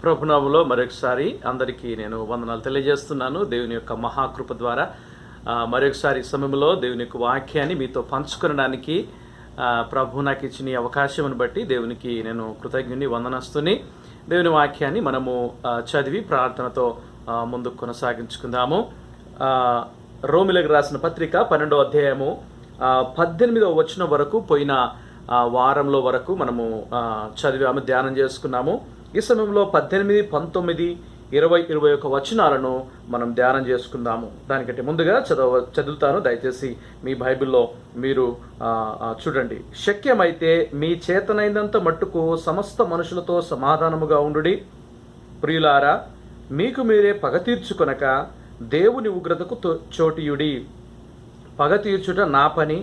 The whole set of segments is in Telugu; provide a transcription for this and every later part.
ప్రభునామములో మరొకసారి అందరికీ నేను వందనాలు తెలియజేస్తున్నాను. దేవుని యొక్క మహాకృప ద్వారా మరొకసారి సమయంలో దేవుని యొక్క వాక్యాన్ని మీతో పంచుకొనడానికి ప్రభు నాకు ఇచ్చిన ఈ అవకాశం బట్టి దేవునికి నేను కృతజ్ఞుని వందనస్తుని. దేవుని వాక్యాన్ని మనము చదివి ప్రార్థనతో ముందుకు కొనసాగించుకుందాము. రోమిలకు రాసిన పత్రిక 12వ అధ్యాయము 18వ వచనం వరకు పోయిన వారంలో వరకు మనము చదివాము, ధ్యానం చేసుకున్నాము. ఈ సమయంలో 18, 19, 20, 21 వచనాలను మనం ధ్యానం చేసుకుందాము. దానికంటే ముందుగా చదువుతాను, దయచేసి మీ బైబిల్లో మీరు చూడండి. శక్యమైతే మీ చేతనైనంత మట్టుకు సమస్త మనుషులతో సమాధానముగా ఉండుడి. ప్రియులారా, మీకు మీరే పగ తీర్చుకొనక దేవుని ఉగ్రతకు చోటియుడి. పగ తీర్చుట నా పని,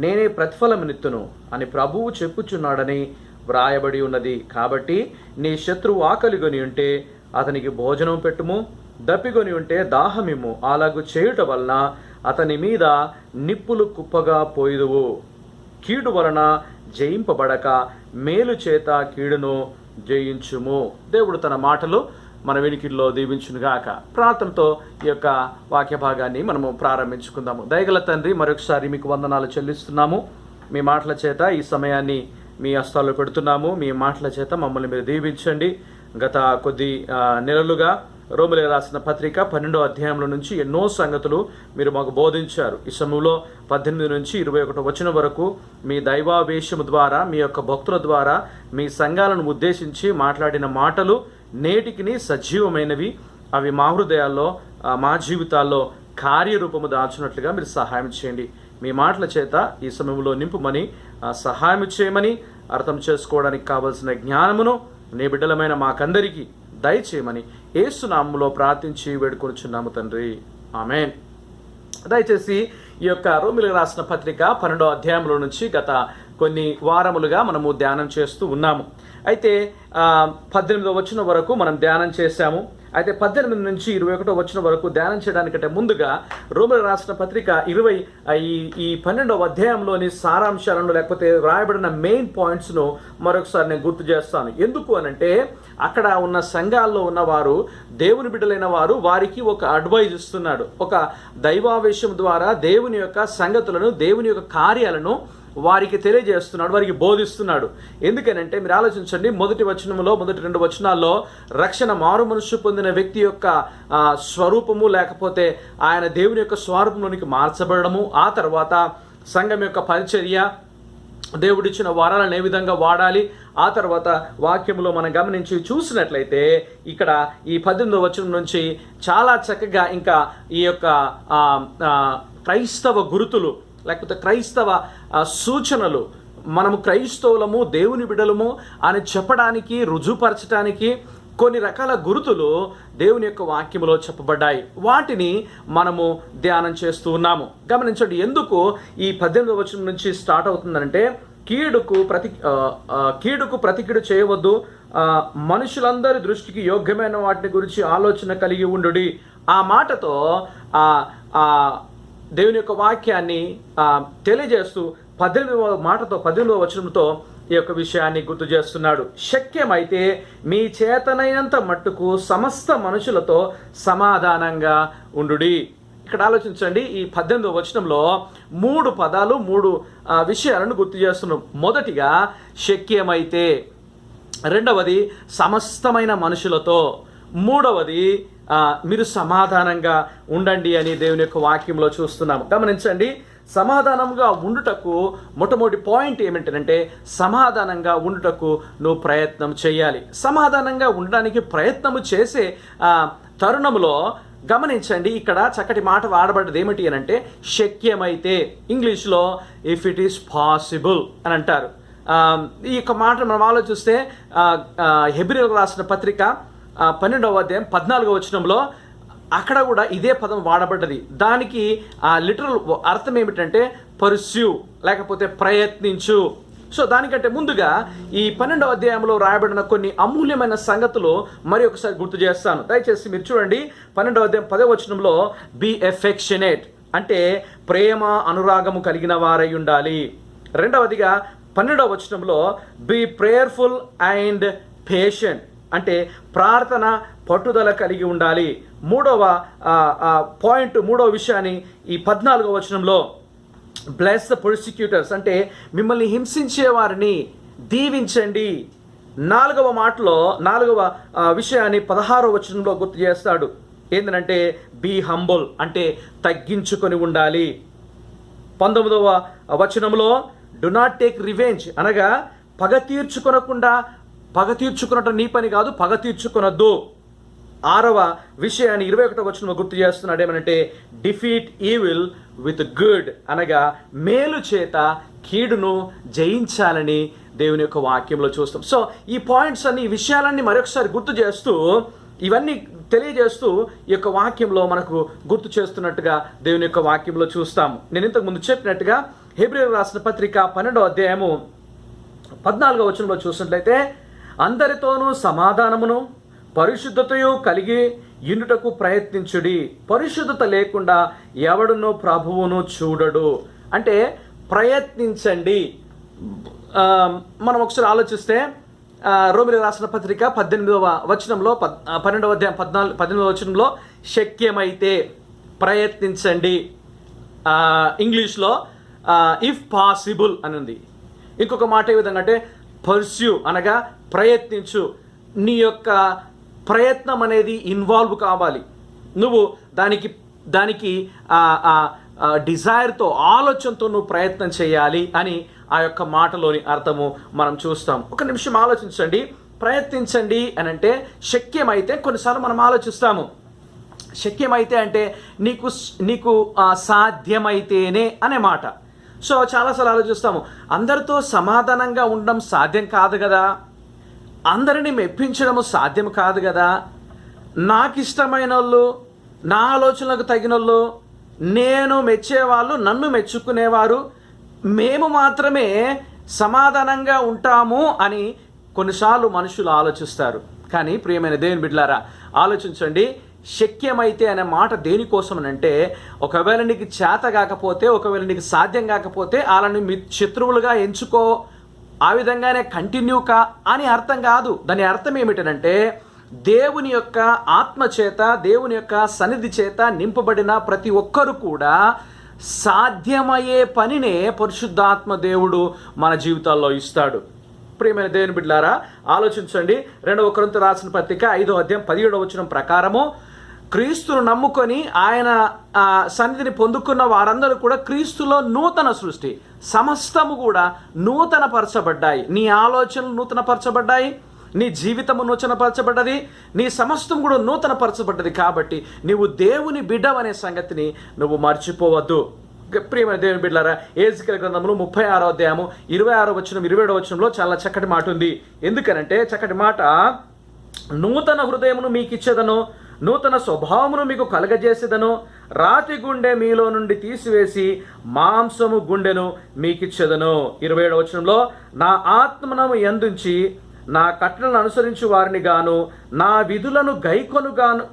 నేనే ప్రతిఫలమునిత్తును అని ప్రభువు చెప్పుచున్నాడని వ్రాయబడి ఉన్నది. కాబట్టి నీ శత్రువు ఆకలిగొని ఉంటే అతనికి భోజనం పెట్టుము, దప్పిగొని ఉంటే దాహమిమ్ము. అలాగు చేయుట వలన అతని మీద నిప్పులు కుప్పగా పోయిదువు. కీడు వలన జయింపబడక మేలు చేత కీడును జయించుము. దేవుడు తన మాటలు మన వెనుకల్లో దీవించునుగాక. ప్రార్థనతో ఈ యొక్క వాక్య భాగాన్ని మనము ప్రారంభించుకుందాము. దయగల తండ్రి, మరొకసారి మీకు వందనాలు చెల్లిస్తున్నాము. మీ మాటల చేత ఈ సమయాన్ని మీ హస్తాల్లో పెడుతున్నాము. మీ మాటల చేత మమ్మల్ని మీరు దీవించండి. గత కొద్ది నెలలుగా రోమిలకు రాసిన పత్రిక 12వ అధ్యాయంలో నుంచి ఎన్నో సంగతులు మీరు మాకు బోధించారు. ఈ సమయంలో 18 నుంచి 21 వచనం వరకు మీ దైవావేశము ద్వారా, మీ యొక్క భక్తుల ద్వారా, మీ సంఘాలను ఉద్దేశించి మాట్లాడిన మాటలు నేటికిని సజీవమైనవి. అవి మా హృదయాల్లో, మా జీవితాల్లో కార్యరూపము దాల్చినట్లుగా మీరు సహాయం చేయండి. మీ మాటల చేత ఈ సమయంలో నింపుమని, సహాయం చేయమని, అర్థం చేసుకోవడానికి కావలసిన జ్ఞానమును నీ బిడ్డలమైన మాకందరికీ దయచేయమని యేసు నామములో ప్రార్థించి వేడుకొనుచున్నాము తండ్రి, ఆమేన్. దయచేసి ఈ యొక్క రోమిలకు రాసిన పత్రిక 12వ అధ్యాయంలో నుంచి గత కొన్ని వారములుగా మనము ధ్యానం చేస్తూ ఉన్నాము. అయితే 18వ వచనం వరకు మనం ధ్యానం చేశాము. అయితే 18 నుంచి 21 వచనం వరకు ధ్యానం చేయడానికంటే ముందుగా రోమిలకు రాసిన పత్రిక 12వ అధ్యాయంలోని సారాంశాలను, లేకపోతే రాయబడిన మెయిన్ పాయింట్స్ను మరొకసారి నేను గుర్తు చేస్తాను. ఎందుకు అనంటే, అక్కడ ఉన్న సంఘాల్లో ఉన్నవారు, దేవుని బిడ్డలైన వారు, వారికి ఒక అడ్వైజ్ ఇస్తున్నాడు. ఒక దైవావేశం ద్వారా దేవుని యొక్క సంగతులను, దేవుని యొక్క కార్యాలను వారికి తెలియజేస్తున్నాడు, వారికి బోధిస్తున్నాడు. ఎందుకనంటే మీరు ఆలోచించండి, మొదటి 2 వచనాల్లో రక్షణ, మారు మనస్సు పొందిన వ్యక్తి యొక్క స్వరూపము, లేకపోతే ఆయన దేవుని యొక్క స్వరూపంలోనికి మార్చబడము, ఆ తర్వాత సంఘం యొక్క పరిచర్య, దేవుడిచ్చిన వరాలను ఏ విధంగా వాడాలి, ఆ తర్వాత వాక్యంలో మనం గమనించి చూసినట్లయితే ఇక్కడ ఈ 18వ వచనం నుంచి చాలా చక్కగా ఇంకా ఈ యొక్క క్రైస్తవ గురుతులు, లేకపోతే క్రైస్తవ సూచనలు, మనము క్రైస్తవులము, దేవుని బిడ్డలము అని చెప్పడానికి, రుజువుపరచడానికి కొన్ని రకాల గురుతులు దేవుని యొక్క వాక్యములో చెప్పబడ్డాయి. వాటిని మనము ధ్యానం చేస్తూ ఉన్నాము. గమనించండి, ఎందుకు ఈ 18వ వచనం నుంచి స్టార్ట్ అవుతుందంటే, కీడుకు ప్రతికీడు చేయవద్దు, మనుషులందరి దృష్టికి యోగ్యమైన వాటిని గురించి ఆలోచన కలిగి ఉండుడి. ఆ మాటతో దేవుని యొక్క వాక్యాన్ని తెలియజేస్తూ 18వ వచనంతో ఈ యొక్క విషయాన్ని గుర్తు చేస్తున్నాడు. శక్యమైతే మీ చేతనైనంత మట్టుకు సమస్త మనుషులతో సమాధానంగా ఉండుడి. ఇక్కడ ఆలోచించండి, ఈ 18వ వచనంలో 3 పదాలు, 3 విషయాలను గుర్తు చేస్తున్నాం. మొదటిగా శక్యమైతే, రెండవది సమస్తమైన మనుషులతో, మూడవది మీరు సమాధానంగా ఉండండి అని దేవుని యొక్క వాక్యంలో చూస్తున్నాము. గమనించండి, సమాధానంగా ఉండుటకు మొట్టమొదటి పాయింట్ ఏమిటంటే, సమాధానంగా ఉండుటకు నువ్వు ప్రయత్నం చేయాలి. సమాధానంగా ఉండడానికి ప్రయత్నము చేసే తరుణంలో గమనించండి, ఇక్కడ చక్కటి మాట వాడబడ్డది ఏమిటి అని అంటే, శక్యమైతే. ఇంగ్లీష్లో ఇఫ్ ఇట్ ఈస్ పాసిబుల్ అని అంటారు. ఈ యొక్క మాట మనం ఆలోచిస్తే హెబ్రీయులకు రాసిన పత్రిక 12వ అధ్యాయం 14వ వచనంలో అక్కడ కూడా ఇదే పదం వాడబడ్డది. దానికి లిటరల్ అర్థం ఏమిటంటే పర్స్యూ, లేకపోతే ప్రయత్నించు. సో దానికంటే ముందుగా ఈ 12వ అధ్యాయంలో రాయబడిన కొన్ని అమూల్యమైన సంగతులు మరి ఒకసారి గుర్తు చేస్తాను. దయచేసి మీరు చూడండి, 12వ అధ్యాయం 10వ వచనంలో బీ ఎఫెక్షనేట్ అంటే ప్రేమ, అనురాగము కలిగిన వారై ఉండాలి. రెండవదిగా 12వ వచనంలో బీ ప్రేయర్ఫుల్ అండ్ పేషెంట్ అంటే ప్రార్థన పట్టుదల కలిగి ఉండాలి. మూడవ విషయాన్ని ఈ 14వ వచనంలో బ్లెస్ ద పర్సిక్యూటర్స్ అంటే మిమ్మల్ని హింసించే వారిని దీవించండి. 4వ విషయాన్ని 16వ వచనంలో గుర్తు చేస్తాడు. ఏంటంటే బీ హంబుల్ అంటే తగ్గించుకొని ఉండాలి. 19వ వచనంలో డు నాట్ టేక్ రివెంజ్ అనగా పగ తీర్చుకున్నట్టు నీ పని కాదు, పగ తీర్చుకునొద్దు. 6వ విషయాన్ని 21వ వచనంలో గుర్తు చేస్తున్నాడు. ఏమనంటే డిఫీట్ ఈవిల్ విత్ గుడ్ అనగా మేలు చేత కీడును జయించాలని దేవుని యొక్క వాక్యంలో చూస్తాం. సో ఈ పాయింట్స్ అన్ని, ఈ విషయాలన్నీ మరొకసారి గుర్తు చేస్తూ, ఇవన్నీ తెలియజేస్తూ ఈ యొక్క వాక్యంలో మనకు గుర్తు చేస్తున్నట్టుగా దేవుని యొక్క వాక్యంలో చూస్తాము. నేను ఇంతకు ముందు చెప్పినట్టుగా హెబ్రీయులకు రాసిన పత్రిక 12వ అధ్యాయము 14వ వచనంలో చూసినట్లయితే అందరితోనూ సమాధానమును పరిశుద్ధతయు కలిగి యుండుటకు ప్రయత్నించుడి, పరిశుద్ధత లేకుండా ఎవడునో ప్రభువును చూడడు. అంటే ప్రయత్నించండి. మనం ఒకసారి ఆలోచిస్తే రోమిలకు రాసిన పత్రిక 18వ వచనంలో 12వ అధ్యాయం 18వ వచనంలో శక్యమైతే ప్రయత్నించండి. ఇంగ్లీష్లో ఇఫ్ పాసిబుల్ అని ఉంది. ఇంకొక మాట ఏ విధంగా అంటే పర్స్యూ అనగా ప్రయత్నించు. నీ యొక్క ప్రయత్నం అనేది ఇన్వాల్వ్ కావాలి. నువ్వు దానికి డిజైర్తో, ఆలోచనతో నువ్వు ప్రయత్నం చేయాలి అని ఆ యొక్క మాటలోని అర్థము మనం చూస్తాం. ఒక నిమిషం ఆలోచించండి. ప్రయత్నించండి అని అంటే శక్యమైతే, కొన్నిసార్లు మనం ఆలోచిస్తాము శక్యమైతే అంటే నీకు సాధ్యమైతేనే అనే మాట. సో చాలాసార్లు ఆలోచిస్తాము అందరితో సమాధానంగా ఉండడం సాధ్యం కాదు కదా, అందరినీ మెప్పించడము సాధ్యం కాదు కదా, నాకు ఇష్టమైన వాళ్ళు, నా ఆలోచనలకు తగిన వాళ్ళు, నేను మెచ్చేవాళ్ళు, నన్ను మెచ్చుకునేవారు, మేము మాత్రమే సమాధానంగా ఉంటాము అని కొన్నిసార్లు మనుషులు ఆలోచిస్తారు. కానీ ప్రియమైన దేవుని బిడ్డలారా ఆలోచించండి. శక్యమైతే అనే మాట దేనికోసం అంటే ఒకవేళ నీకు చేత కాకపోతే, ఒకవేళ నీకు సాధ్యం కాకపోతే వాళ్ళని మీ శత్రువులుగా ఎంచుకో, ఆ విధంగానే కంటిన్యూ అని అర్థం కాదు. దాని అర్థం ఏమిటంటే దేవుని యొక్క ఆత్మ చేత, దేవుని యొక్క సన్నిధి చేత నింపబడిన ప్రతి ఒక్కరు కూడా సాధ్యమయ్యే పనినే పరిశుద్ధాత్మ దేవుడు మన జీవితాల్లో ఇస్తాడు. ప్రియమైన దేవుని బిడ్డలారా ఆలోచించండి. 2వ కొరింథీ రాసిన పత్రిక 5వ అధ్యాయం 17వ వచనం ప్రకారము క్రీస్తును నమ్ముకొని ఆయన సన్నిధిని పొందుకున్న వారందరూ కూడా క్రీస్తులో నూతన సృష్టి, సమస్తము కూడా నూతన పరచబడ్డాయి. నీ ఆలోచనలు నూతన పరచబడ్డాయి, నీ జీవితము నూతనపరచబడ్డది, నీ సమస్తం కూడా నూతనపరచబడ్డది. కాబట్టి నువ్వు దేవుని బిడ్డవనే సంగతిని నువ్వు మర్చిపోవద్దు. ప్రియమైన దేవుని బిడ్డలారా ఎహెజ్కేలు గ్రంథములు 36వ అధ్యాయము 26వ వచనం 27వ వచనంలో చాలా చక్కటి మాట ఉంది. ఎందుకనంటే చక్కటి మాట, నూతన హృదయమును మీకు ఇచ్చేదను, నూతన స్వభావమును మీకు కలగజేసేదను, రాతి గుండె మీలో నుండి తీసివేసి మాంసము గుండెను మీకిచ్చేదను. 27వ వచనంలో నా ఆత్మను యందుంచి నా కట్టలను అనుసరించు వారిని గాను, నా విధులను గైకొను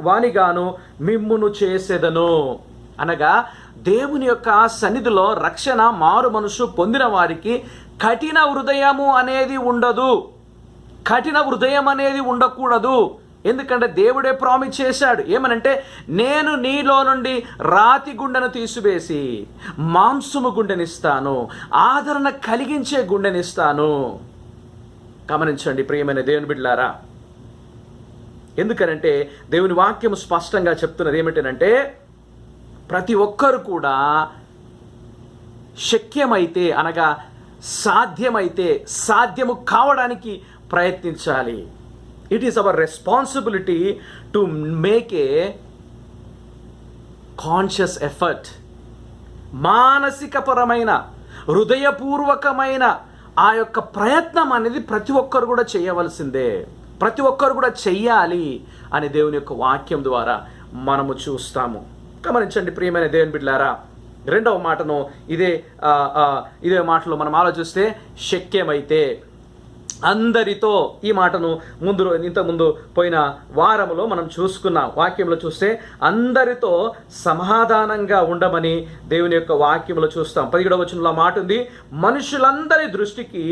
వానిగాను మిమ్మును చేసేదను. అనగా దేవుని యొక్క సన్నిధిలో రక్షణ, మారు మనసు పొందిన వారికి కఠిన హృదయము అనేది ఉండదు, కఠిన హృదయం అనేది ఉండకూడదు. ఎందుకంటే దేవుడే ప్రామిస్ చేశాడు. ఏమనంటే నేను నీలో నుండి రాతి గుండెను తీసివేసి మాంసము గుండెనిస్తాను, ఆదరణ కలిగించే గుండెనిస్తాను. గమనించండి ప్రియమైన దేవుని బిడ్డలారా, ఎందుకనంటే దేవుని వాక్యం స్పష్టంగా చెప్తున్నది ఏమిటంటే ప్రతి ఒక్కరు కూడా శక్యమైతే అనగా సాధ్యమైతే, సాధ్యము కావడానికి ప్రయత్నించాలి. It is our responsibility to make a conscious effort. మానసికపరమైన, హృదయపూర్వకమైన ఆ యొక్క ప్రయత్నం అనేది ప్రతి ఒక్కరు కూడా చేయవలసిందే, ప్రతి ఒక్కరు కూడా చెయ్యాలి అని దేవుని యొక్క వాక్యం ద్వారా మనము చూస్తాము. గమనించండి ప్రియమైన దేవుని బిడ్డలారా, 2వ మాటను ఇదే మాటలో మనం ఆలోచిస్తే శక్యమైతే అందరితో, ఈ మాటను ఇంతకుముందు పోయిన వారములో మనం చూసుకున్నాం. వాక్యంలో చూస్తే అందరితో సమాధానంగా ఉండమని దేవుని యొక్క వాక్యంలో చూస్తాం. 17వ వచనంలో మాట ఉంది, మనుషులందరి దృష్టికి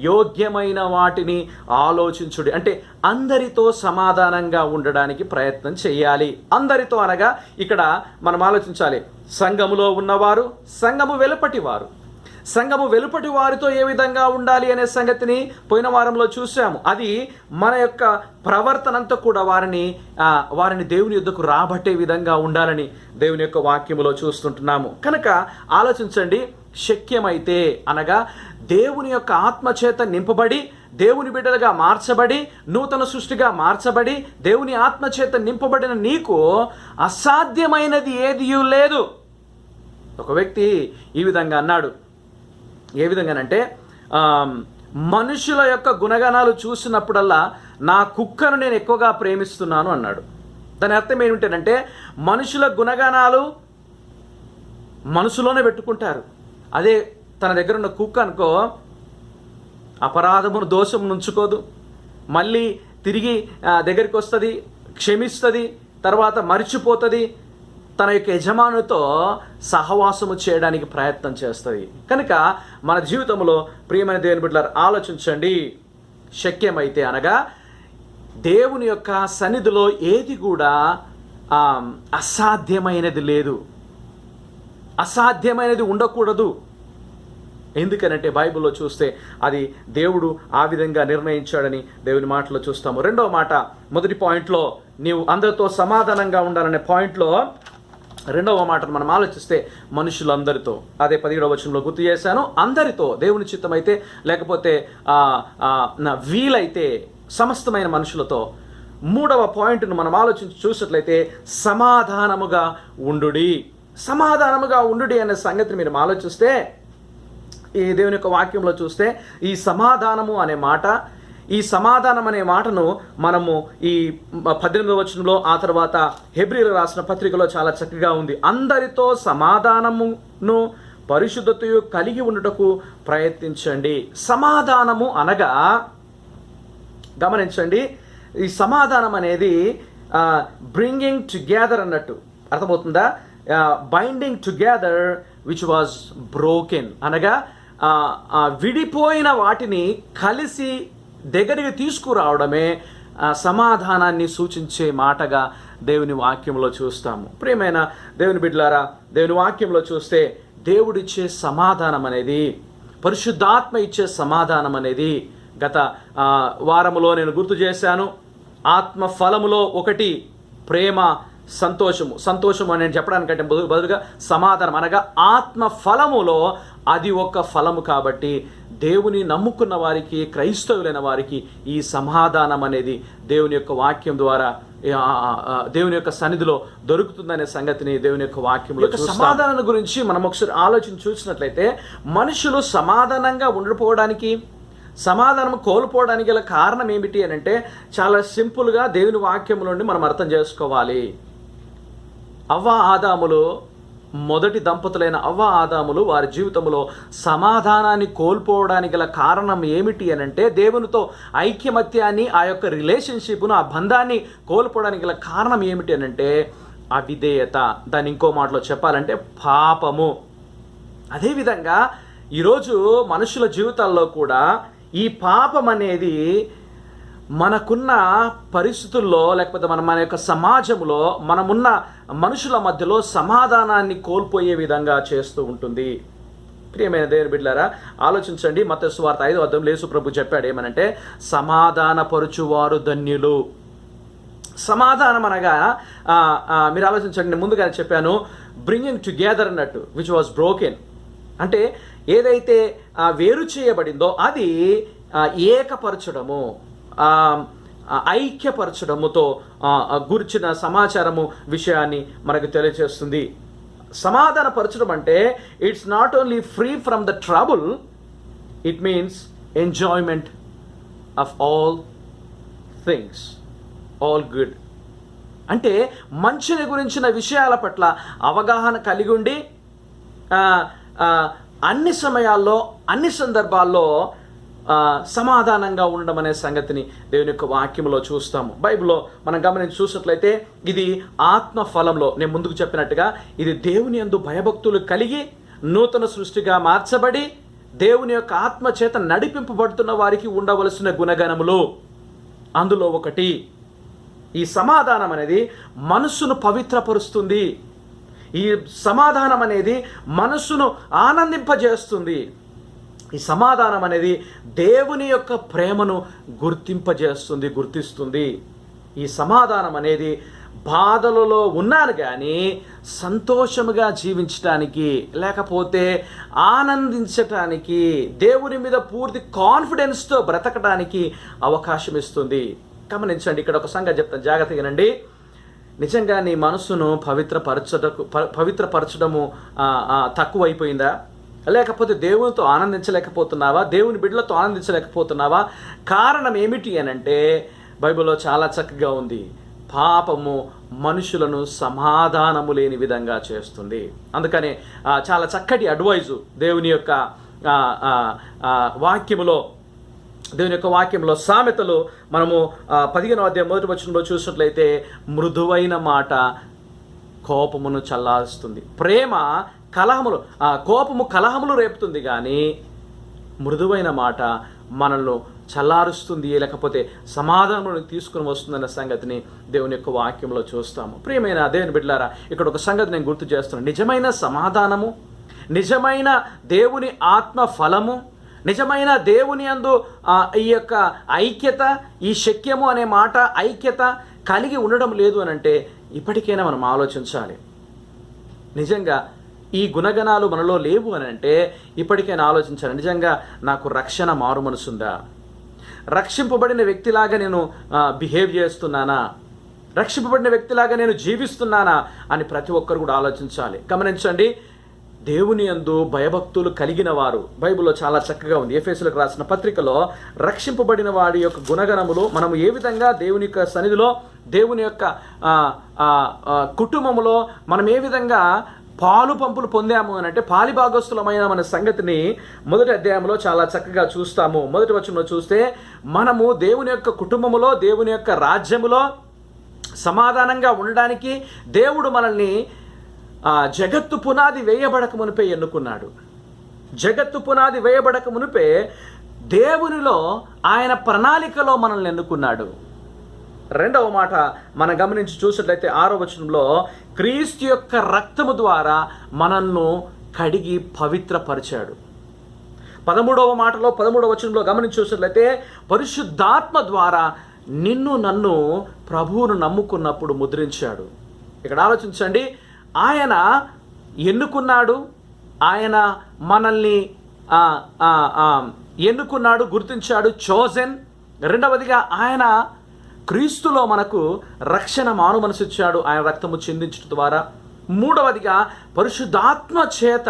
యోగ్యమైన వాటిని ఆలోచించుడి. అంటే అందరితో సమాధానంగా ఉండడానికి ప్రయత్నం చేయాలి. అందరితో అనగా ఇక్కడ మనం ఆలోచించాలి, సంఘములో ఉన్నవారు, సంఘము వెలుపటి వారు. సంఘము వెలుపటి వారితో ఏ విధంగా ఉండాలి అనే సంగతిని పోయిన వారంలో చూసాము. అది మన యొక్క ప్రవర్తనంతా కూడా వారిని దేవుని యొద్దకు రాబట్టే విధంగా ఉండాలని దేవుని యొక్క వాక్యములో చూస్తుంటున్నాము. కనుక ఆలోచించండి, శక్యమైతే అనగా దేవుని యొక్క ఆత్మచేత నింపబడి, దేవుని బిడ్డలుగా మార్చబడి, నూతన సృష్టిగా మార్చబడి, దేవుని ఆత్మచేత నింపబడిన నీకు అసాధ్యమైనది ఏదియూ లేదు. ఒక వ్యక్తి ఈ విధంగా అన్నాడు. ఏ విధంగానంటే, మనుషుల యొక్క గుణగణాలు చూసినప్పుడల్లా నా కుక్కను నేను ఎక్కువగా ప్రేమిస్తున్నాను అన్నాడు. దాని అర్థం ఏమిటంటే, మనుషుల గుణగణాలు మనసులోనే పెట్టుకుంటారు. అదే తన దగ్గర ఉన్న కుక్క అనుకో, అపరాధమును దోషం నుంచుకోదు, మళ్ళీ తిరిగి దగ్గరికి వస్తుంది, క్షమిస్తుంది, తర్వాత మరిచిపోతుంది, తన యొక్క యజమానుతో సహవాసము చేయడానికి ప్రయత్నం చేస్తుంది. కనుక మన జీవితంలో ప్రియమైన దేవుని బిడ్డలారా ఆలోచించండి, శక్యమైతే అనగా దేవుని యొక్క సన్నిధిలో ఏది కూడా అసాధ్యమైనది లేదు, అసాధ్యమైనది ఉండకూడదు. ఎందుకనంటే బైబిల్లో చూస్తే అది దేవుడు ఆ విధంగా నిర్ణయించాడని దేవుని మాటలో చూస్తాము. రెండవ మాట, మొదటి పాయింట్లో నీవు అందరితో సమాధానంగా ఉండాలనే పాయింట్లో రెండవ మాటను మనం ఆలోచిస్తే మనుషులందరితో, అదే 17వ వచనంలో గుర్తు చేశాను, అందరితో, దేవుని చిత్తమైతే లేకపోతే వీలైతే సమస్తమైన మనుషులతో. మూడవ పాయింట్ను మనం ఆలోచించి చూసినట్లయితే సమాధానముగా ఉండుడి. సమాధానముగా ఉండుడి అనే సంగతిని మీరు ఆలోచిస్తే, ఈ దేవుని యొక్క వాక్యంలో చూస్తే ఈ సమాధానము అనే మాట, ఈ సమాధానం అనే మాటను మనము ఈ 18వ వచనంలో, ఆ తర్వాత హెబ్రీయులకు రాసిన పత్రికలో చాలా చక్కగా ఉంది. అందరితో సమాధానమును పరిశుద్ధతయు కలిగి ఉండుటకు ప్రయత్నించండి. సమాధానము అనగా గమనించండి, ఈ సమాధానం అనేది బ్రింగింగ్ టుగెదర్ అన్నట్టు అర్థమవుతుందా? Binding together which was broken అనగా విడిపోయిన వాటిని కలిసి దగ్గరికి తీసుకురావడమే సమాధానాన్ని సూచించే మాటగా దేవుని వాక్యంలో చూస్తాము. ప్రియమైన దేవుని బిడ్డలారా, దేవుని వాక్యంలో చూస్తే దేవుడిచ్చే సమాధానం అనేది, పరిశుద్ధాత్మ ఇచ్చే సమాధానం అనేది గత వారములో నేను గుర్తు చేశాను. ఆత్మ ఫలములో ఒకటి ప్రేమ, సంతోషము అని నేను చెప్పడానికంటే బదులుగా సమాధానం అనగా ఆత్మ ఫలములో అది ఒక ఫలము. కాబట్టి దేవుని నమ్ముకున్న వారికి, క్రైస్తవులైన వారికి ఈ సమాధానం అనేది దేవుని యొక్క వాక్యం ద్వారా, దేవుని యొక్క సన్నిధిలో దొరుకుతుందనే సంగతిని దేవుని యొక్క వాక్యంలో సమాధానం గురించి మనం ఒకసారి ఆలోచించి చూసినట్లయితే, మనుషులు సమాధానంగా ఉండిపోవడానికి, సమాధానం కోల్పోవడానికి గల కారణం ఏమిటి అని అంటే చాలా సింపుల్గా దేవుని వాక్యం నుండి మనం అర్థం చేసుకోవాలి. మొదటి దంపతులైన అవ్వ ఆదాములు వారి జీవితంలో సమాధానాన్ని కోల్పోవడానికి గల కారణం ఏమిటి అని అంటే, దేవునితో ఐక్యమత్యాన్ని, ఆ యొక్క రిలేషన్షిప్ను, ఆ బంధాన్ని కోల్పోవడానికి గల కారణం ఏమిటి అని అంటే అవిధేయత. దాన్ని ఇంకో మాటలో చెప్పాలంటే పాపము. అదేవిధంగా ఈరోజు మనుషుల జీవితాల్లో కూడా ఈ పాపం అనేది మనకున్న పరిస్థితుల్లో, లేకపోతే మన యొక్క సమాజంలో, మనమున్న మనుషుల మధ్యలో సమాధానాన్ని కోల్పోయే విధంగా చేస్తూ ఉంటుంది. ప్రియమైన దేవుని బిడ్డలారా ఆలోచించండి. మత్తయి సువార్త 5వ అధ్యాయంలో యేసు ప్రభు చెప్పాడు ఏమనంటే, సమాధానపరుచువారు ధన్యులు. సమాధానం అనగా మీరు ఆలోచించండి, ముందుగా చెప్పాను బ్రింగింగ్ టుగెదర్ అన్నట్టు, విచ్ వాజ్ బ్రోకెన్. అంటే ఏదైతే వేరు చేయబడిందో అది ఏకపరచడము, ఐక్యపరచడముతో గురించిన సమాచారము, విషయాన్ని మనకు తెలియజేస్తుంది. సమాధానపరచడం అంటే it's not only free from the trouble, it means enjoyment of all things, all good. అంటే మంచిని గురించిన విషయాల పట్ల అవగాహన కలిగి ఉండి అన్ని సమయాల్లో, అన్ని సందర్భాల్లో సమాధానంగా ఉండడం అనే సంగతిని దేవుని యొక్క వాక్యంలో చూస్తాము. బైబిల్లో మనం గమనించి చూసినట్లయితే ఇది ఆత్మ ఫలంలో నేను ముందుకు చెప్పినట్టుగా ఇది దేవుని యందు భయభక్తులు కలిగి నూతన సృష్టిగా మార్చబడి దేవుని యొక్క ఆత్మ చేత నడిపింపబడుతున్న వారికి ఉండవలసిన గుణగణములు. అందులో ఒకటి ఈ సమాధానం అనేది మనస్సును పవిత్రపరుస్తుంది. ఈ సమాధానం అనేది మనస్సును ఆనందింపజేస్తుంది. ఈ సమాధానం అనేది దేవుని యొక్క ప్రేమను గుర్తిస్తుంది. ఈ సమాధానం అనేది బాధలలో ఉన్నాను కానీ సంతోషముగా జీవించటానికి, లేకపోతే ఆనందించటానికి, దేవుని మీద పూర్తి కాన్ఫిడెన్స్తో బ్రతకడానికి అవకాశం ఇస్తుంది. గమనించండి, ఇక్కడ ఒక సంగతి చెప్తాను, జాగ్రత్తగా వినండి. నిజంగా నీ మనసును పవిత్రపరచడము తక్కువైపోయిందా? లేకపోతే దేవునితో ఆనందించలేకపోతున్నావా? దేవుని బిడ్డలతో ఆనందించలేకపోతున్నావా? కారణం ఏమిటి అనంటే బైబిల్లో చాలా చక్కగా ఉంది. పాపము మనుషులను సమాధానము లేని విధంగా చేస్తుంది. అందుకని చాలా చక్కటి అడ్వైజు దేవుని యొక్క వాక్యములో సామెతలు మనము 15వ అధ్యాయం 1వ వచనంలో చూసినట్లయితే మృదువైన మాట కోపమును చల్లారుస్తుంది. కోపము కలహములు రేపుతుంది కానీ మృదువైన మాట మనల్ని చల్లారుస్తుంది, లేకపోతే సమాధానం తీసుకుని వస్తుందన్న సంగతిని దేవుని యొక్క వాక్యంలో చూస్తాము. ప్రియమైన దేవుని బిడ్డలారా, ఇక్కడ ఒక సంగతి నేను గుర్తు చేస్తున్నాను. నిజమైన సమాధానము, నిజమైన దేవుని ఆత్మ ఫలము, నిజమైన దేవుని యందు ఈ యొక్క ఐక్యత, ఈ శక్యము అనే మాట ఐక్యత కలిగి ఉండడం లేదు అని అంటే ఇప్పటికైనా మనం ఆలోచించాలి. నిజంగా ఈ గుణగణాలు మనలో లేవు అని అంటే ఇప్పటికైనా ఆలోచించాలి. నిజంగా నాకు రక్షణ మారు మనసుందా? రక్షింపబడిన వ్యక్తిలాగా నేను బిహేవ్ చేస్తున్నానా? రక్షింపబడిన వ్యక్తిలాగా నేను జీవిస్తున్నానా అని ప్రతి ఒక్కరు కూడా ఆలోచించాలి. గమనించండి, దేవుని యందు భయభక్తులు కలిగిన వారు, బైబిల్లో చాలా చక్కగా ఉంది. ఎఫెసీయులకు రాసిన పత్రికలో రక్షింపబడిన వాడి యొక్క గుణగణములు, మనము ఏ విధంగా దేవుని యొక్క సన్నిధిలో, దేవుని యొక్క కుటుంబంలో మనం ఏ విధంగా పాలు పంపులు పొందాము అని అంటే పాలిభాగస్తులమైన మన సంగతిని మొదటి అధ్యాయంలో చాలా చక్కగా చూస్తాము. మొదటి వచనంలో చూస్తే మనము దేవుని యొక్క కుటుంబములో, దేవుని యొక్క రాజ్యములో సమాధానంగా ఉండడానికి దేవుడు మనల్ని జగత్తు పునాది వేయబడక మునిపే ఎన్నుకున్నాడు. జగత్తు పునాది వేయబడక మునిపే దేవునిలో, ఆయన ప్రణాళికలో మనల్ని ఎన్నుకున్నాడు. రెండవ మాట మనం గమనించి చూసినట్లయితే 6వ వచనంలో క్రీస్తు యొక్క రక్తము ద్వారా మనల్ని కడిగి పవిత్రపరిచాడు. 13వ వచనంలో గమనించి చూసినట్లయితే పరిశుద్ధాత్మ ద్వారా నన్ను ప్రభువును నమ్ముకున్నప్పుడు ముద్రించాడు. ఇక్కడ ఆలోచించండి, ఆయన ఎన్నుకున్నాడు, ఆయన మనల్ని ఎన్నుకున్నాడు, గుర్తించాడు, చోజన్. రెండవదిగా ఆయన క్రీస్తులో మనకు రక్షణ మారు మనసు ఇచ్చాడు, ఆయన రక్తము చిందించడం ద్వారా. మూడవదిగా పరిశుద్ధాత్మ చేత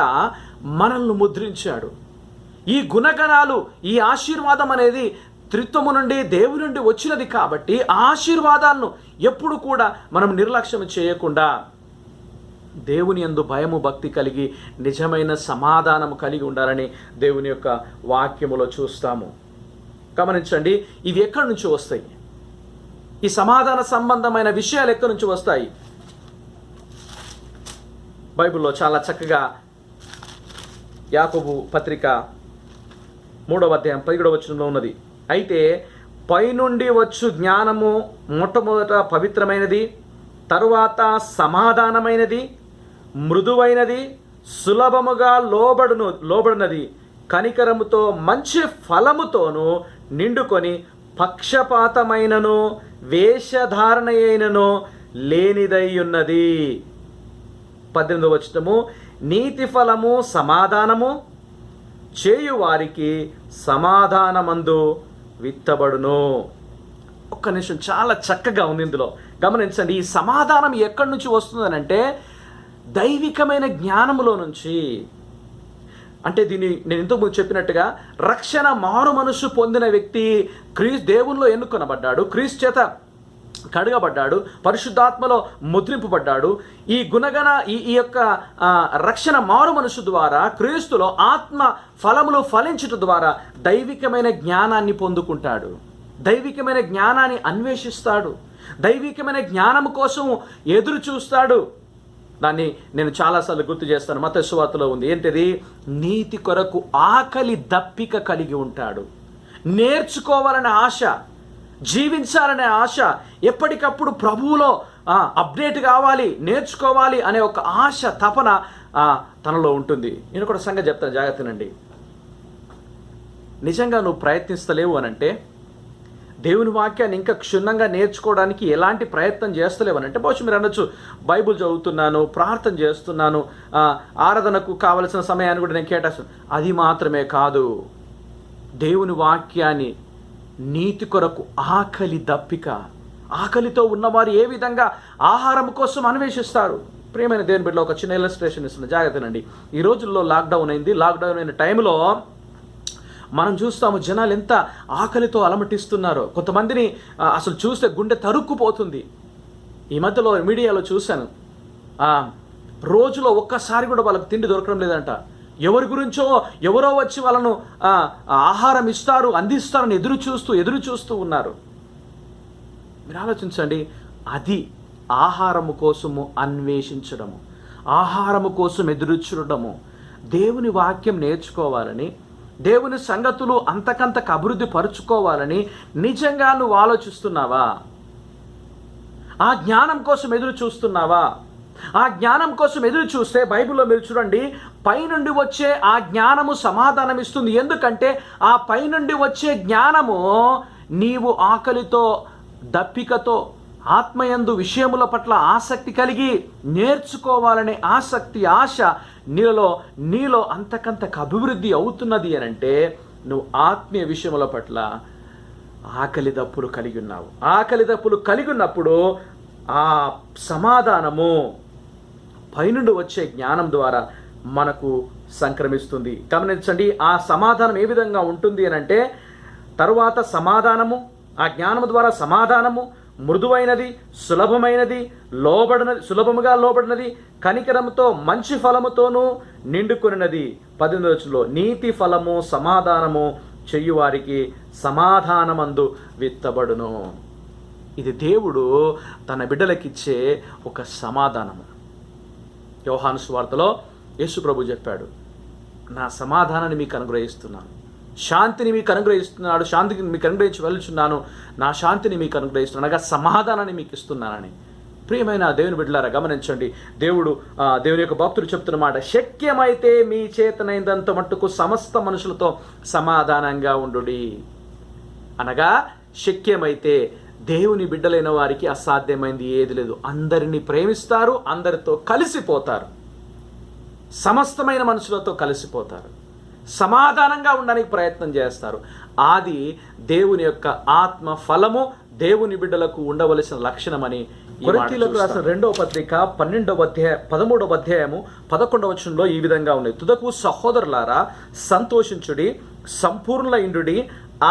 మనల్ని ముద్రించాడు. ఈ గుణగణాలు, ఈ ఆశీర్వాదం అనేది త్రిత్వము నుండి, దేవుని నుండి వచ్చినది కాబట్టి ఆ ఆశీర్వాదాలను ఎప్పుడు కూడా మనం నిర్లక్ష్యం చేయకుండా దేవుని యందు భయము భక్తి కలిగి నిజమైన సమాధానము కలిగి ఉండాలని దేవుని యొక్క వాక్యములో చూస్తాము. గమనించండి, ఇవి ఎక్కడి నుంచి వస్తాయి? ఈ సమాధాన సంబంధమైన విషయాలు ఎక్కడి నుంచి వస్తాయి? బైబిల్లో చాలా చక్కగా యాకోబు పత్రిక 3వ అధ్యాయం 17వ వచనంలో ఉన్నది. అయితే పైనుండి వచ్చు జ్ఞానము మొట్టమొదట పవిత్రమైనది, తరువాత సమాధానమైనది, మృదువైనది, సులభముగా లోబడినది, కనికరముతో మంచి ఫలముతోనూ నిండుకొని పక్షపాతమైనను వేషధారణ అయినను లేనిదై ఉన్నది. 18వ వచనము నీతి ఫలము సమాధానము చేయువారికి సమాధానమందు విత్తబడును. ఒక్క నిమిషం, చాలా చక్కగా ఉంది ఇందులో. గమనించండి, ఈ సమాధానం ఎక్కడి నుంచి వస్తుందనంటే దైవికమైన జ్ఞానములో నుంచి. అంటే దీన్ని నేను ఇంతకుముందు చెప్పినట్టుగా రక్షణ మారు మనసు పొందిన వ్యక్తి దేవునిలో ఎన్నుకొనబడ్డాడు, క్రీస్తు చేత కడగబడ్డాడు, పరిశుద్ధాత్మలో ముద్రింపబడ్డాడు. ఈ గుణగణ ఈ యొక్క రక్షణ మారు మనసు ద్వారా క్రీస్తులో ఆత్మ ఫలములు ఫలించుట ద్వారా దైవికమైన జ్ఞానాన్ని పొందుకుంటాడు, దైవికమైన జ్ఞానాన్ని అన్వేషిస్తాడు, దైవికమైన జ్ఞానం కోసం ఎదురు చూస్తాడు. దాన్ని నేను చాలాసార్లు గుర్తు చేస్తాను. మత్తయి సువార్తలో ఉంది, ఏంటిది? నీతి కొరకు ఆకలి దప్పిక కలిగి ఉంటాడు, నేర్చుకోవాలనే ఆశ, జీవించాలనే ఆశ, ఎప్పటికప్పుడు ప్రభువులో అప్డేట్ కావాలి, నేర్చుకోవాలి అనే ఒక ఆశ, తపన తనలో ఉంటుంది. నేను కూడా సంగతి చెప్తాను, జాగ్రత్తనండి. నిజంగా నువ్వు ప్రయత్నిస్తలేవు అనంటే, దేవుని వాక్యాన్ని ఇంకా క్షుణ్ణంగా నేర్చుకోవడానికి ఎలాంటి ప్రయత్నం చేస్తలేవనంటే, బహుశా మీరు అనొచ్చు, బైబుల్ చదువుతున్నాను, ప్రార్థన చేస్తున్నాను, ఆరాధనకు కావలసిన సమయాన్ని కూడా నేను కేటాయిస్తాను. అది మాత్రమే కాదు, దేవుని వాక్యాన్ని నీతి కొరకు ఆకలి దప్పిక, ఆకలితో ఉన్నవారు ఏ విధంగా ఆహారం కోసం అన్వేషిస్తారు. ప్రియమైన దేవుని బిడ్డలో ఒక చిన్న ఇల్లస్ట్రేషన్ ఇస్తున్న, జాగ్రత్తనండి. ఈ రోజుల్లో లాక్డౌన్ అయింది. లాక్డౌన్ అయిన టైంలో మనం చూస్తాము జనాలు ఎంత ఆకలితో అలమటిస్తున్నారో. కొంతమందిని అసలు చూస్తే గుండె తరుక్కుపోతుంది. ఈ మధ్యలో మీడియాలో చూశాను, రోజులో ఒక్కసారి కూడా వాళ్ళకి తిండి దొరకడం లేదంట. ఎవరి గురించో ఎవరో వచ్చి వాళ్ళను ఆహారం ఇస్తారు, అందిస్తారని ఎదురు చూస్తూ ఉన్నారు. మీరు ఆలోచించండి, అది ఆహారము కోసము అన్వేషించడము, ఆహారము కోసం ఎదురు చూడడము. దేవుని వాక్యం నేర్చుకోవాలని, దేవుని సంగతులు అంతకంతకు అభివృద్ధి పరుచుకోవాలని నిజంగా నువ్వు ఆలోచిస్తున్నావా? ఆ జ్ఞానం కోసం ఎదురు చూస్తున్నావా? ఆ జ్ఞానం కోసం ఎదురు చూస్తే బైబిల్లో మీరు చూడండి, పైనుండి వచ్చే ఆ జ్ఞానము సమాధానం ఇస్తుంది. ఎందుకంటే ఆ పైనుండి వచ్చే జ్ఞానము నీవు ఆకలితో దప్పికతో ఆత్మయందు విషయముల పట్ల ఆసక్తి కలిగి నేర్చుకోవాలనే ఆసక్తి, ఆశ నీలో అంతకంతకు అభివృద్ధి అవుతున్నది అని అంటే, నువ్వు ఆత్మీయ విషయముల పట్ల ఆకలి దప్పులు కలిగి ఉన్నావు. ఆకలి దప్పులు కలిగి ఉన్నప్పుడు ఆ సమాధానము పైనుండి వచ్చే జ్ఞానం ద్వారా మనకు సంక్రమిస్తుంది. గమనించండి, ఆ సమాధానం ఏ విధంగా ఉంటుంది అని అంటే, తరువాత సమాధానము, ఆ జ్ఞానము ద్వారా సమాధానము మృదువైనది, సులభముగా లోబడినది, కనికరముతో మంచి ఫలముతోనూ నిండుకొనినది. 18వ వచనంలో, నీతి ఫలము సమాధానము చెయ్యువారికి సమాధానమందు విత్తబడును. ఇది దేవుడు తన బిడ్డలకిచ్చే ఒక సమాధానము. యోహాను సువార్తలో యేసు ప్రభు చెప్పాడు, నా సమాధానాన్ని మీకు అనుగ్రహిస్తున్నాను, శాంతిని మీకు అనుగ్రహిస్తున్నాడు, శాంతిని మీకు అనుగ్రహించి వెళ్తున్నాను, నా శాంతిని మీకు అనుగ్రహిస్తున్నాను, అనగా సమాధానాన్ని మీకు ఇస్తున్నానని. ప్రియమైన దేవుని బిడ్డలారా, గమనించండి, దేవుని యొక్క భక్తుడు చెప్తున్న మాట, శక్యమైతే మీ చేతనైనంత మట్టుకు సమస్త మనుషులతో సమాధానంగా ఉండుడి. అనగా శక్యమైతే దేవుని బిడ్డలైన వారికి అసాధ్యమైంది ఏది లేదు. అందరినీ ప్రేమిస్తారు, అందరితో కలిసిపోతారు, సమస్తమైన మనుషులతో కలిసిపోతారు, సమాధానంగా ఉండడానికి ప్రయత్నం చేస్తారు. అది దేవుని యొక్క ఆత్మ ఫలము, దేవుని బిడ్డలకు ఉండవలసిన లక్షణమని కొరింథీయులకు రాసిన 2వ పత్రిక 13వ అధ్యాయము 11వ వచనంలో ఈ విధంగా ఉంది. తుదకు సహోదరులారా, సంతోషించుడి, సంపూర్ణులైండుడి,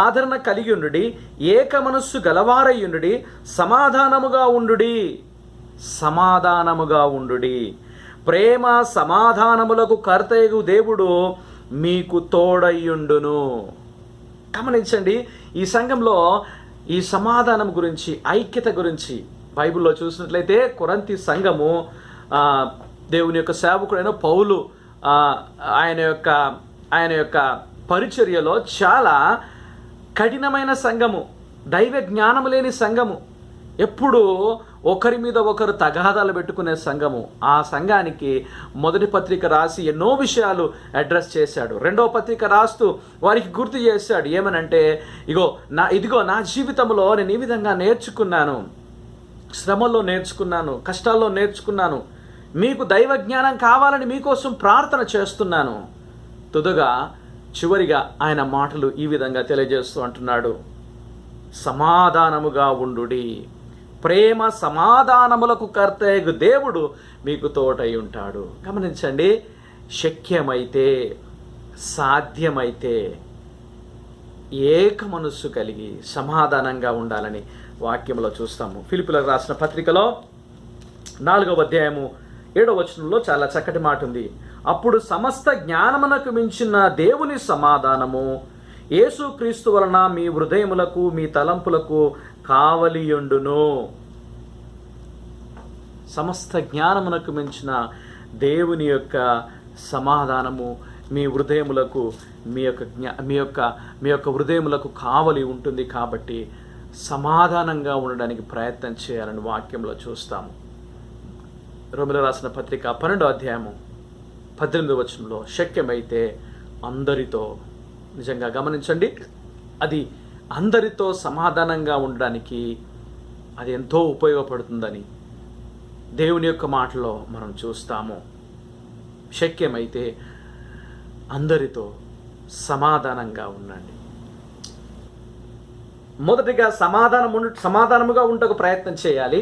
ఆదరణ కలిగి ఉండుడి, ఏక మనస్సు గలవారయ్యుండుడి, సమాధానముగా ఉండుడి. ప్రేమ సమాధానములకు కర్తయగు దేవుడు మీకు తోడయ్యుండును. గమనించండి, ఈ సంఘంలో ఈ సమాధానం గురించి, ఐక్యత గురించి బైబిల్లో చూసినట్లయితే కొరింథీ సంఘము, దేవుని యొక్క సేవకుడైన పౌలు ఆయన యొక్క పరిచర్యలో చాలా కఠినమైన సంఘము, దైవ జ్ఞానము లేని సంఘము, ఎప్పుడూ ఒకరి మీద ఒకరు తగాదాలు పెట్టుకునే సంఘము. ఆ సంఘానికి మొదటి పత్రిక రాసి ఎన్నో విషయాలు అడ్రస్ చేశాడు. 2వ పత్రిక రాస్తూ వారికి గుర్తు చేశాడు, ఏమనంటే, ఇదిగో నా జీవితంలో నేను ఈ విధంగా నేర్చుకున్నాను, శ్రమల్లో నేర్చుకున్నాను, కష్టాల్లో నేర్చుకున్నాను, మీకు దైవ జ్ఞానం కావాలని మీకోసం ప్రార్థన చేస్తున్నాను. చివరిగా ఆయన మాటలు ఈ విధంగా తెలియజేస్తూ అంటున్నాడు, సమాధానముగా ఉండుడి, ప్రేమ సమాధానములకు కర్తయగు దేవుడు మీకు తోడై ఉంటాడు. గమనించండి, శక్యమైతే, సాధ్యమైతే ఏక మనస్సు కలిగి సమాధానంగా ఉండాలని వాక్యంలో చూస్తాము. ఫిలిప్పీలకు రాసిన పత్రికలో 4వ అధ్యాయము 7వ వచనంలో చాలా చక్కటి మాట ఉంది. అప్పుడు సమస్త జ్ఞానమునకు మించిన దేవుని సమాధానము యేసుక్రీస్తు వలన మీ హృదయములకు మీ తలంపులకు కావలియుండును. సమస్త జ్ఞానమునకు మించిన దేవుని యొక్క సమాధానము మీ హృదయములకు మీ యొక్క హృదయములకు కావలి ఉంటుంది. కాబట్టి సమాధానంగా ఉండడానికి ప్రయత్నం చేయాలని వాక్యంలో చూస్తాము. రోమీయులకు రాసిన పత్రిక 12వ అధ్యాయము 18వ వచనంలో శక్యమైతే అందరితో, నిజంగా గమనించండి, అది అందరితో సమాధానంగా ఉండడానికి అది ఎంతో ఉపయోగపడుతుందని దేవుని యొక్క మాటలో మనం చూస్తాము. శక్యమైతే అందరితో సమాధానంగా ఉండండి. మొదటిగా సమాధానముగా ఉండకు ప్రయత్నం చేయాలి.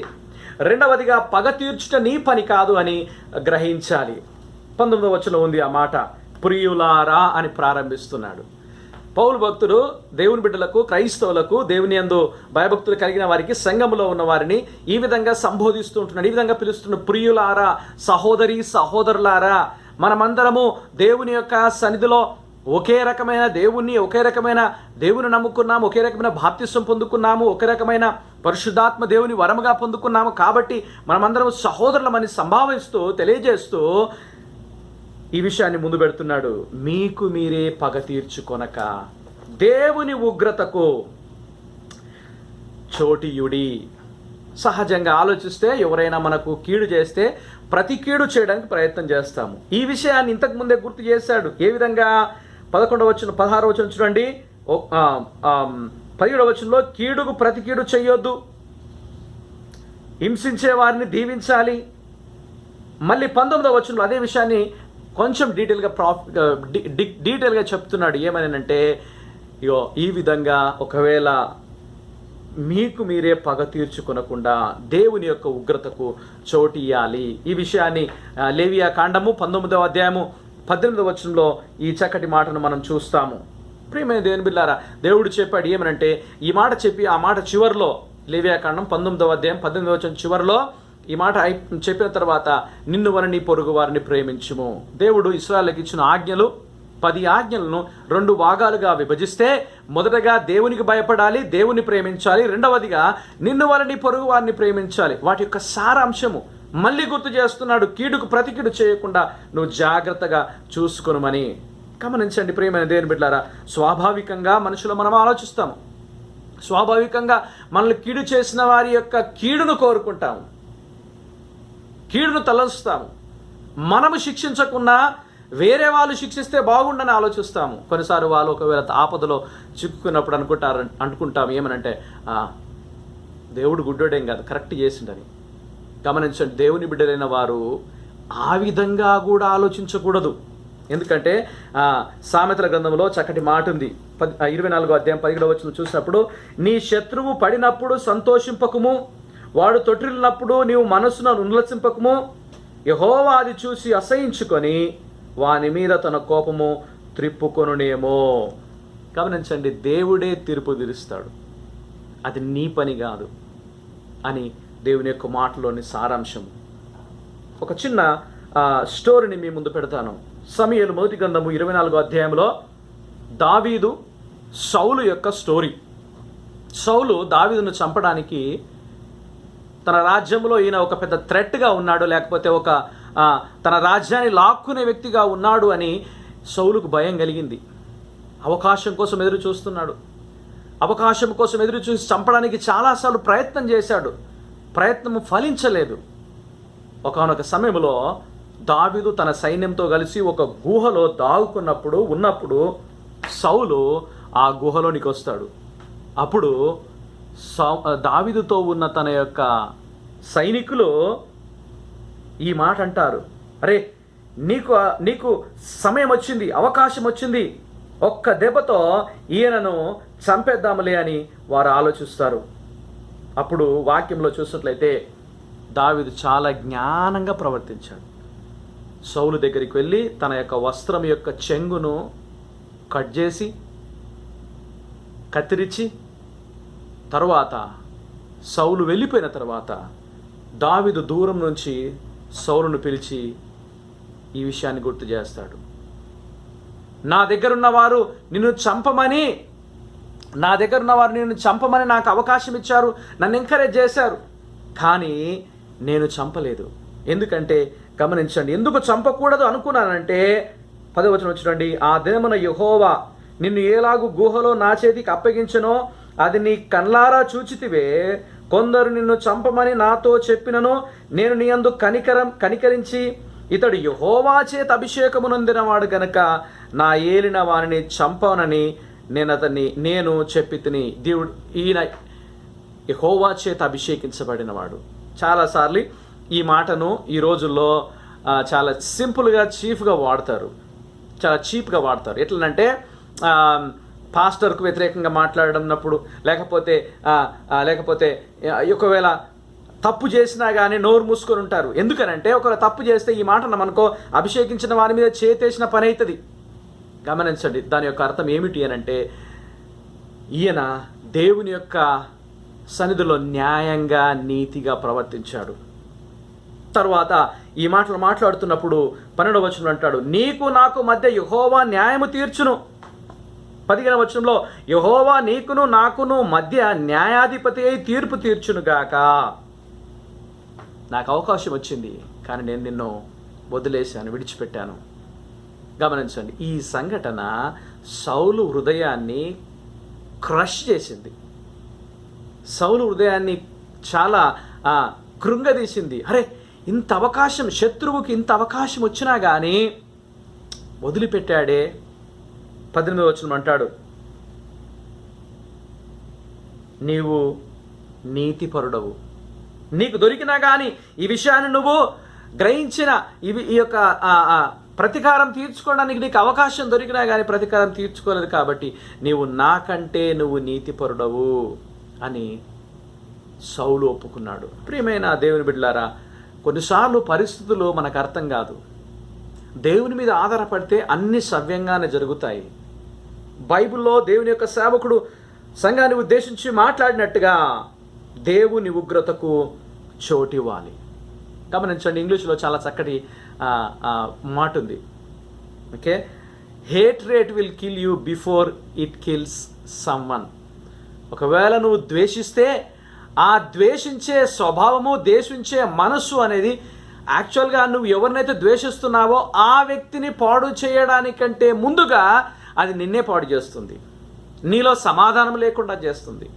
రెండవదిగా పగ తీర్చుట నీ పని కాదు అని గ్రహించాలి. 19వ వచనంలో ఉంది ఆ మాట, ప్రియులారా అని ప్రారంభిస్తున్నాడు పౌలు భక్తుడు. దేవుని బిడ్డలకు, క్రైస్తవులకు, దేవుని యందు భయభక్తులు కలిగిన వారికి, సంఘములో ఉన్న వారిని ఈ విధంగా సంబోధిస్తూ ఉంటున్నాడు, ఈ విధంగా పిలుస్తున్నాడు, ప్రియులారా, సహోదరి సహోదరులారా. మనమందరము దేవుని యొక్క సన్నిధిలో ఒకే రకమైన దేవుని నమ్ముకున్నాము, ఒకే రకమైన బాప్తిస్వం పొందుకున్నాము, ఒకే రకమైన పరిశుద్ధాత్మ దేవుని వరముగా పొందుకున్నాము. కాబట్టి మనమందరం సహోదరులమని సంభావిస్తూ తెలియజేస్తూ ఈ విషయాన్ని ముందు పెడుతున్నాడు. మీకు మీరే పగ తీర్చుకొనక దేవుని ఉగ్రతకు చోటియుడి. సహజంగా ఆలోచిస్తే ఎవరైనా మనకు కీడు చేస్తే ప్రతి కీడు చేయడానికి ప్రయత్నం చేస్తాము. ఈ విషయాన్ని ఇంతకు ముందే గుర్తు చేశాడు. ఏ విధంగా? 11వ వచనం, 16వ వచనం చూడండి. 17వ వచనంలో కీడుకు ప్రతి కీడు చేయొద్దు, హింసించే వారిని దీవించాలి. మళ్ళీ 19వ వచనంలో అదే విషయాన్ని కొంచెం డీటెయిల్గా చెప్తున్నాడు. ఏమనంటే, ఇగో ఈ విధంగా ఒకవేళ మీకు మీరే పగ తీర్చుకొనకుండా దేవుని యొక్క ఉగ్రతకు చోటు ఇయ్యాలి. ఈ విషయాన్ని లేవియా కాండము 19వ అధ్యాయము 18వ వచనంలో ఈ చక్కటి మాటను మనం చూస్తాము. ప్రియమైన దేవుని బిడ్డలారా, దేవుడు చెప్పాడు ఏమనంటే, ఈ మాట చెప్పి ఆ మాట చివరిలో, లేవియా కాండం 19వ అధ్యాయం 18వ వచనం చివరిలో ఈ మాట చెప్పిన తర్వాత, నిన్ను వలన నీ పొరుగు వారిని ప్రేమించుము. దేవుడు ఇశ్రాయేలుకి ఇచ్చిన ఆజ్ఞలు 10 ఆజ్ఞలను 2 భాగాలుగా విభజిస్తే, మొదటగా దేవునికి భయపడాలి, దేవుని ప్రేమించాలి. రెండవదిగా నిన్ను వలన నీ పొరుగు వారిని ప్రేమించాలి. వాటి యొక్క సారాంశము మళ్ళీ గుర్తు చేస్తున్నాడు. కీడుకు ప్రతి కీడు చేయకుండా నువ్వు జాగ్రత్తగా చూసుకొనుమని. గమనించండి ప్రియమైన దేవుని బిడ్డలారా, స్వాభావికంగా మనుషులు మనం ఆలోచిస్తాము. స్వాభావికంగా మనల్ని కీడు చేసిన వారి యొక్క కీడును కోరుకుంటాము, కీడును తలస్తాము. మనము శిక్షించకుండా వేరే వాళ్ళు శిక్షిస్తే బాగుండని ఆలోచిస్తాము. కొన్నిసార్లు వాళ్ళు ఒకవేళ ఆపదలో చిక్కుకున్నప్పుడు అనుకుంటాము ఏమనంటే, దేవుడు గుడ్డోడేం కాదు, కరెక్ట్ చేసిండని. గమనించండి, దేవుని బిడ్డలైన వారు ఆ విధంగా కూడా ఆలోచించకూడదు. ఎందుకంటే సామెతల గ్రంథంలో చక్కటి మాట ఉంది. 24వ అధ్యాయం 17వ వచనం చూసినప్పుడు, నీ శత్రువు పడినప్పుడు సంతోషింపకుము, వాడు తొట్టిల్లినప్పుడు నీవు మనస్సును ఉల్లసింపకము. యెహోవా అది చూసి అసహించుకొని వాని మీద తన కోపము త్రిప్పుకొనునేమో. గమనించండి, దేవుడే తీర్పు తీరుస్తాడు, అది నీ పని కాదు అని దేవుని యొక్క మాటలోని సారాంశం. ఒక చిన్న స్టోరీని మీ ముందు పెడతాను. సమూయేలు మొదటి గ్రంథము 24వ అధ్యాయంలో దావీదు సౌలు యొక్క స్టోరీ. సౌలు దావీదును చంపడానికి తన రాజ్యంలో ఈయన ఒక పెద్ద థ్రెట్గా ఉన్నాడు, లేకపోతే తన రాజ్యాన్ని లాక్కునే వ్యక్తిగా ఉన్నాడు అని సౌలుకు భయం కలిగింది. అవకాశం కోసం ఎదురు చూస్తున్నాడు. అవకాశం కోసం ఎదురు చూసి చంపడానికి చాలాసార్లు ప్రయత్నం చేశాడు. ప్రయత్నం ఫలించలేదు. ఒకానొక సమయంలో దావీదు తన సైన్యంతో కలిసి ఒక గుహలో ఉన్నప్పుడు సౌలు ఆ గుహలోనికి వస్తాడు. అప్పుడు దావీదుతో ఉన్న తన యొక్క సైనికులు ఈ మాట అంటారు, అరే నీకు సమయం వచ్చింది, అవకాశం వచ్చింది, ఒక్క దెబ్బతో ఈయనను చంపేద్దాములే అని వారు ఆలోచిస్తారు. అప్పుడు వాక్యంలో చూసినట్లయితే దావీదు చాలా జ్ఞానంగా ప్రవర్తించాడు. సౌలు దగ్గరికి వెళ్ళి తన యొక్క వస్త్రం యొక్క చెంగును కట్ చేసి కత్తిరించి తరువాత సౌలు వెళ్ళిపోయిన తర్వాత దావీదు దూరం నుంచి సౌలును పిలిచి ఈ విషయాన్ని గుర్తు చేస్తాడు. నా దగ్గరున్న వారు నిన్ను చంపమని నాకు అవకాశం ఇచ్చారు, నన్ను ఎంకరేజ్ చేశారు, కానీ నేను చంపలేదు. ఎందుకంటే గమనించండి, ఎందుకు చంపకూడదు అనుకున్నానంటే 10వ వచనం చూడండి. ఆ దినమున యెహోవా నిన్ను ఏలాగు గుహలో నా చేతికి అప్పగించెనో అది నీ కళ్ళారా చూచితివే. కొందరు నిన్ను చంపమని నాతో చెప్పినను నేను నీ యందు కనికరించి ఇతడు యెహోవా చేత అభిషేకము నొందినవాడు గనక నా ఏలిన వారిని చంపనని నేను చెప్పి తిని. దేవుడు ఈయన యెహోవా చేత అభిషేకించబడినవాడు. చాలాసార్లు ఈ మాటను ఈ రోజుల్లో చాలా సింపుల్గా చీప్గా వాడతారు, చాలా చీప్గా వాడతారు. ఎట్లనంటే పాస్టర్కు వ్యతిరేకంగా మాట్లాడినప్పుడు, లేకపోతే ఒకవేళ తప్పు చేసినా కానీ నోరు మూసుకొని ఉంటారు. ఎందుకనంటే ఒకవేళ తప్పు చేస్తే ఈ మాట మనకో అభిషేకించిన వారి మీద చేతేసిన పని అవుతుంది. గమనించండి, దాని యొక్క అర్థం ఏమిటి అనంటే ఈయన దేవుని యొక్క సన్నిధిలో న్యాయంగా నీతిగా ప్రవర్తించాడు. తర్వాత ఈ మాటలు మాట్లాడుతున్నప్పుడు 12వ వచనం అంటాడు, నీకు నాకు మధ్య యెహోవా న్యాయము తీర్చును. 15వ వచనంలో యెహోవా నీకును నాకును మధ్య న్యాయాధిపతి అయి తీర్పు తీర్చునుగాక. నాకు అవకాశం వచ్చింది, కానీ నేను నిన్ను వదిలేశాను, విడిచిపెట్టాను. గమనించండి, ఈ సంఘటన సౌలు హృదయాన్ని క్రష్ చేసింది. సౌలు హృదయాన్ని చాలా కృంగదీసింది. అరే, ఇంత అవకాశం, శత్రువుకి ఇంత అవకాశం వచ్చినా కానీ వదిలిపెట్టాడే. 18వ వచనం అంటాడు, నీవు నీతిపరుడవు, నీకు దొరికినా కానీ ఈ విషయాన్ని నువ్వు గ్రహించిన ఈ యొక్క ప్రతీకారం తీర్చుకోవడానికి నీకు అవకాశం దొరికినా కానీ ప్రతీకారం తీర్చుకోలేదు, కాబట్టి నాకంటే నువ్వు నీతిపరుడవు అని సౌలు ఒప్పుకున్నాడు. ప్రియమైన దేవుని బిడ్డలారా, కొన్నిసార్లు పరిస్థితులు మనకు అర్థం కాదు. దేవుని మీద ఆధారపడితే అన్ని సవ్యంగానే జరుగుతాయి. బైబిల్లో దేవుని యొక్క సేవకుడు సంఘాన్ని ఉద్దేశించి మాట్లాడినట్టుగా దేవుని ఉగ్రతకు చోటివ్వాలి. గమనించండి, ఇంగ్లీష్లో చాలా చక్కటి మాట ఉంది. Okay, hatred will kill you before it kills someone. ఒకవేళ నువ్వు ద్వేషిస్తే ఆ ద్వేషించే స్వభావము, ద్వేషించే మనస్సు అనేది యాక్చువల్గా నువ్వు ఎవరినైతే ద్వేషిస్తున్నావో ఆ వ్యక్తిని పాడు చేయడానికంటే ముందుగా అది నిన్నే పాడు చేస్తుంది, నీలో సమాధానం లేకుండా చేస్తుంది,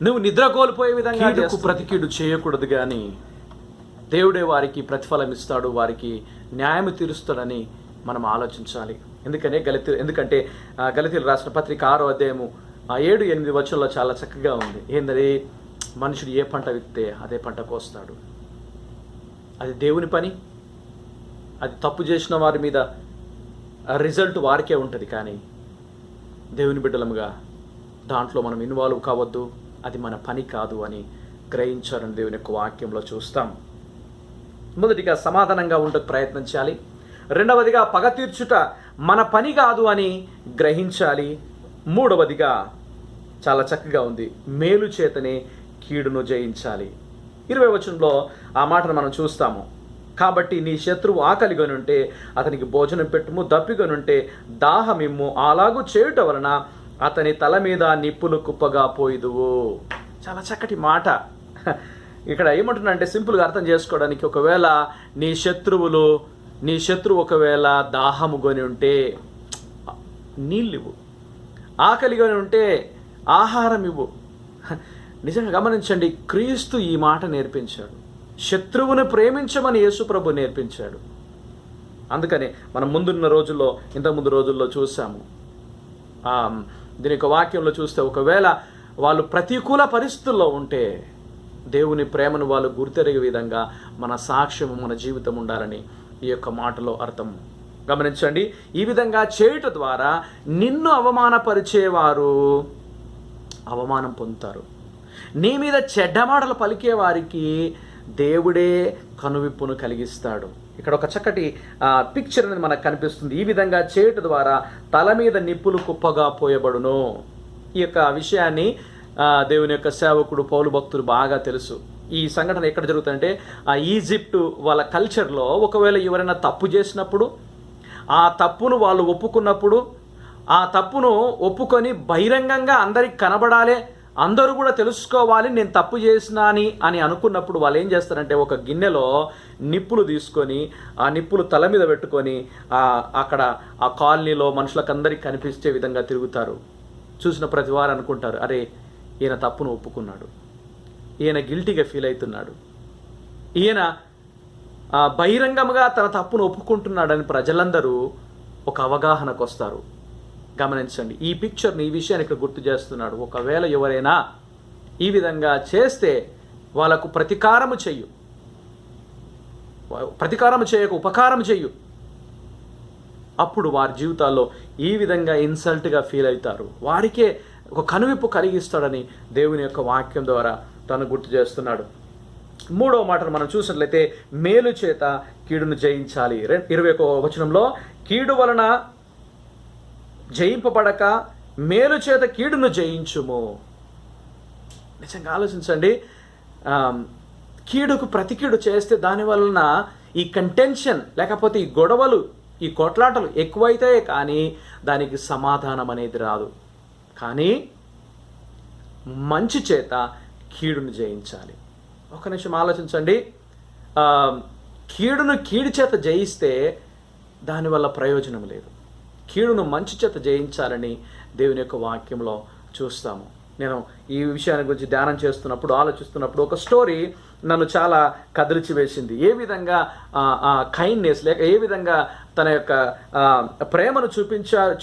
నువ్వు నిద్ర కోల్పోయే విధంగా. ప్రతి కీడు చేయకూడదు, కానీ దేవుడే వారికి ప్రతిఫలం ఇస్తాడు, వారికి న్యాయం తీరుస్తాడని మనం ఆలోచించాలి. ఎందుకంటే గలతీయులకు రాసిన పత్రిక 6వ అధ్యాయము 7-8 వచనంలో చాలా చక్కగా ఉంది. ఏంటది? మనుషుడు ఏ పంట విత్తే అదే పంట కోస్తాడు. అది దేవుని పని. అది తప్పు చేసిన వారి మీద రిజల్ట్ వారికే ఉంటుంది, కానీ దేవుని బిడ్డలముగా దాంట్లో మనం ఇన్వాల్వ్ కావద్దు, అది మన పని కాదు అని గ్రహించాలని దేవుని యొక్క వాక్యంలో చూస్తాం. మొదటిగా సమాధానంగా ఉండకు ప్రయత్నం చేయాలి. రెండవదిగా పగ తీర్చుట మన పని కాదు అని గ్రహించాలి. మూడవదిగా చాలా చక్కగా ఉంది, మేలు చేతనే కీడును జయించాలి. 20వ వచనంలో ఆ మాటను మనం చూస్తాము. కాబట్టి నీ శత్రువు ఆకలిగొనుంటే అతనికి భోజనం పెట్టుము, దప్పిగొనుంటే దాహమిమ్ము, అలాగూ చేయుట వలన అతని తల మీద నిప్పులు కుప్పగా పోయిదువు. చాలా చక్కటి మాట. ఇక్కడ ఏమంటున్నానంటే సింపుల్గా అర్థం చేసుకోవడానికి, ఒకవేళ నీ శత్రువు ఒకవేళ దాహము కొని ఉంటే నీళ్ళు ఇవ్వు, ఆకలిగొని ఉంటే ఆహారం ఇవ్వు. నిజంగా గమనించండి, క్రీస్తు ఈ మాట నేర్పించాడు. శత్రువును ప్రేమించమని యేసు ప్రభు నేర్పించాడు. అందుకనే మనం ఇంతకుముందు రోజుల్లో చూసాము. దీని యొక్క వాక్యంలో చూస్తే ఒకవేళ వాళ్ళు ప్రతికూల పరిస్థితుల్లో ఉంటే దేవుని ప్రేమను వాళ్ళు గుర్తెరిగే విధంగా మన సాక్ష్యము, మన జీవితం ఉండాలని ఈ యొక్క మాటలో అర్థం. గమనించండి, ఈ విధంగా చేయుట ద్వారా నిన్ను అవమానపరిచేవారు అవమానం పొందుతారు. నీ మీద చెడ్డ మాటలు పలికే వారికి దేవుడే కనువిప్పును కలిగిస్తాడు. ఇక్కడ ఒక చక్కటి పిక్చర్ అనేది మనకు కనిపిస్తుంది. ఈ విధంగా చేయుట ద్వారా తల మీద నిప్పులు కుప్పగా పోయబడును. ఈ యొక్క విషయాన్ని దేవుని యొక్క సేవకుడు పౌలు భక్తుడు బాగా తెలుసు. ఈ సంఘటన ఎక్కడ జరుగుతుందంటే ఆ ఈజిప్టు వాళ్ళ కల్చర్లో ఒకవేళ ఎవరైనా తప్పు చేసినప్పుడు, ఆ తప్పును వాళ్ళు ఒప్పుకున్నప్పుడు, ఆ తప్పును ఒప్పుకొని బహిరంగంగా అందరికి కనబడాలి, అందరూ కూడా తెలుసుకోవాలి నేను తప్పు చేసినా అని అనుకున్నప్పుడు వాళ్ళు ఏం చేస్తారంటే ఒక గిన్నెలో నిప్పులు తీసుకొని ఆ నిప్పులు తల మీద పెట్టుకొని అక్కడ ఆ కాలనీలో మనుషులకందరికి కనిపించే విధంగా తిరుగుతారు. చూసిన ప్రతి వారు అనుకుంటారు, అరే ఈయన తప్పును ఒప్పుకున్నాడు, ఈయన గిల్టీగా ఫీల్ అవుతున్నాడు, ఈయన బహిరంగంగా తన తప్పును ఒప్పుకుంటున్నాడని ప్రజలందరూ ఒక అవగాహనకు వస్తారు. గమనించండి, ఈ పిక్చర్ని, ఈ విషయాన్ని ఇక్కడ గుర్తు చేస్తున్నాడు. ఒకవేళ ఎవరైనా ఈ విధంగా చేస్తే వాళ్ళకు ప్రతీకారము చేయక ఉపకారం చెయ్యు, అప్పుడు వారి జీవితాల్లో ఈ విధంగా ఇన్సల్ట్గా ఫీల్ అవుతారు. వారికే ఒక కనువిప్పు కలిగిస్తాడని దేవుని యొక్క వాక్యం ద్వారా తను గుర్తు చేస్తున్నాడు. మూడవ మాటను మనం చూసినట్లయితే మేలు చేత కీడును జయించాలి. 21వ వచనంలో కీడు వలన జయింపబడక మేలు చేత కీడును జయించుము. నిజంగా ఆలోచించండి, కీడుకు ప్రతి కీడు చేస్తే దాని వలన ఈ కంటెన్షన్ లేకపోతే ఈ గొడవలు, ఈ కొట్లాటలు ఎక్కువైతాయే కానీ దానికి సమాధానం అనేది రాదు. కానీ మంచి చేత కీడును జయించాలి. ఒక నిమిషం ఆలోచించండి, కీడును కీడు చేత జయిస్తే దానివల్ల ప్రయోజనం లేదు. కీడును మంచి చేత జయించాలని దేవుని యొక్క వాక్యంలో చూస్తాము. నేను ఈ విషయాన్ని గురించి ధ్యానం చేస్తున్నప్పుడు, ఆలోచిస్తున్నప్పుడు ఒక స్టోరీ నన్ను చాలా కదిలిచి వేసింది. ఏ విధంగా కైండ్నెస్ లేక ఏ విధంగా తన యొక్క ప్రేమను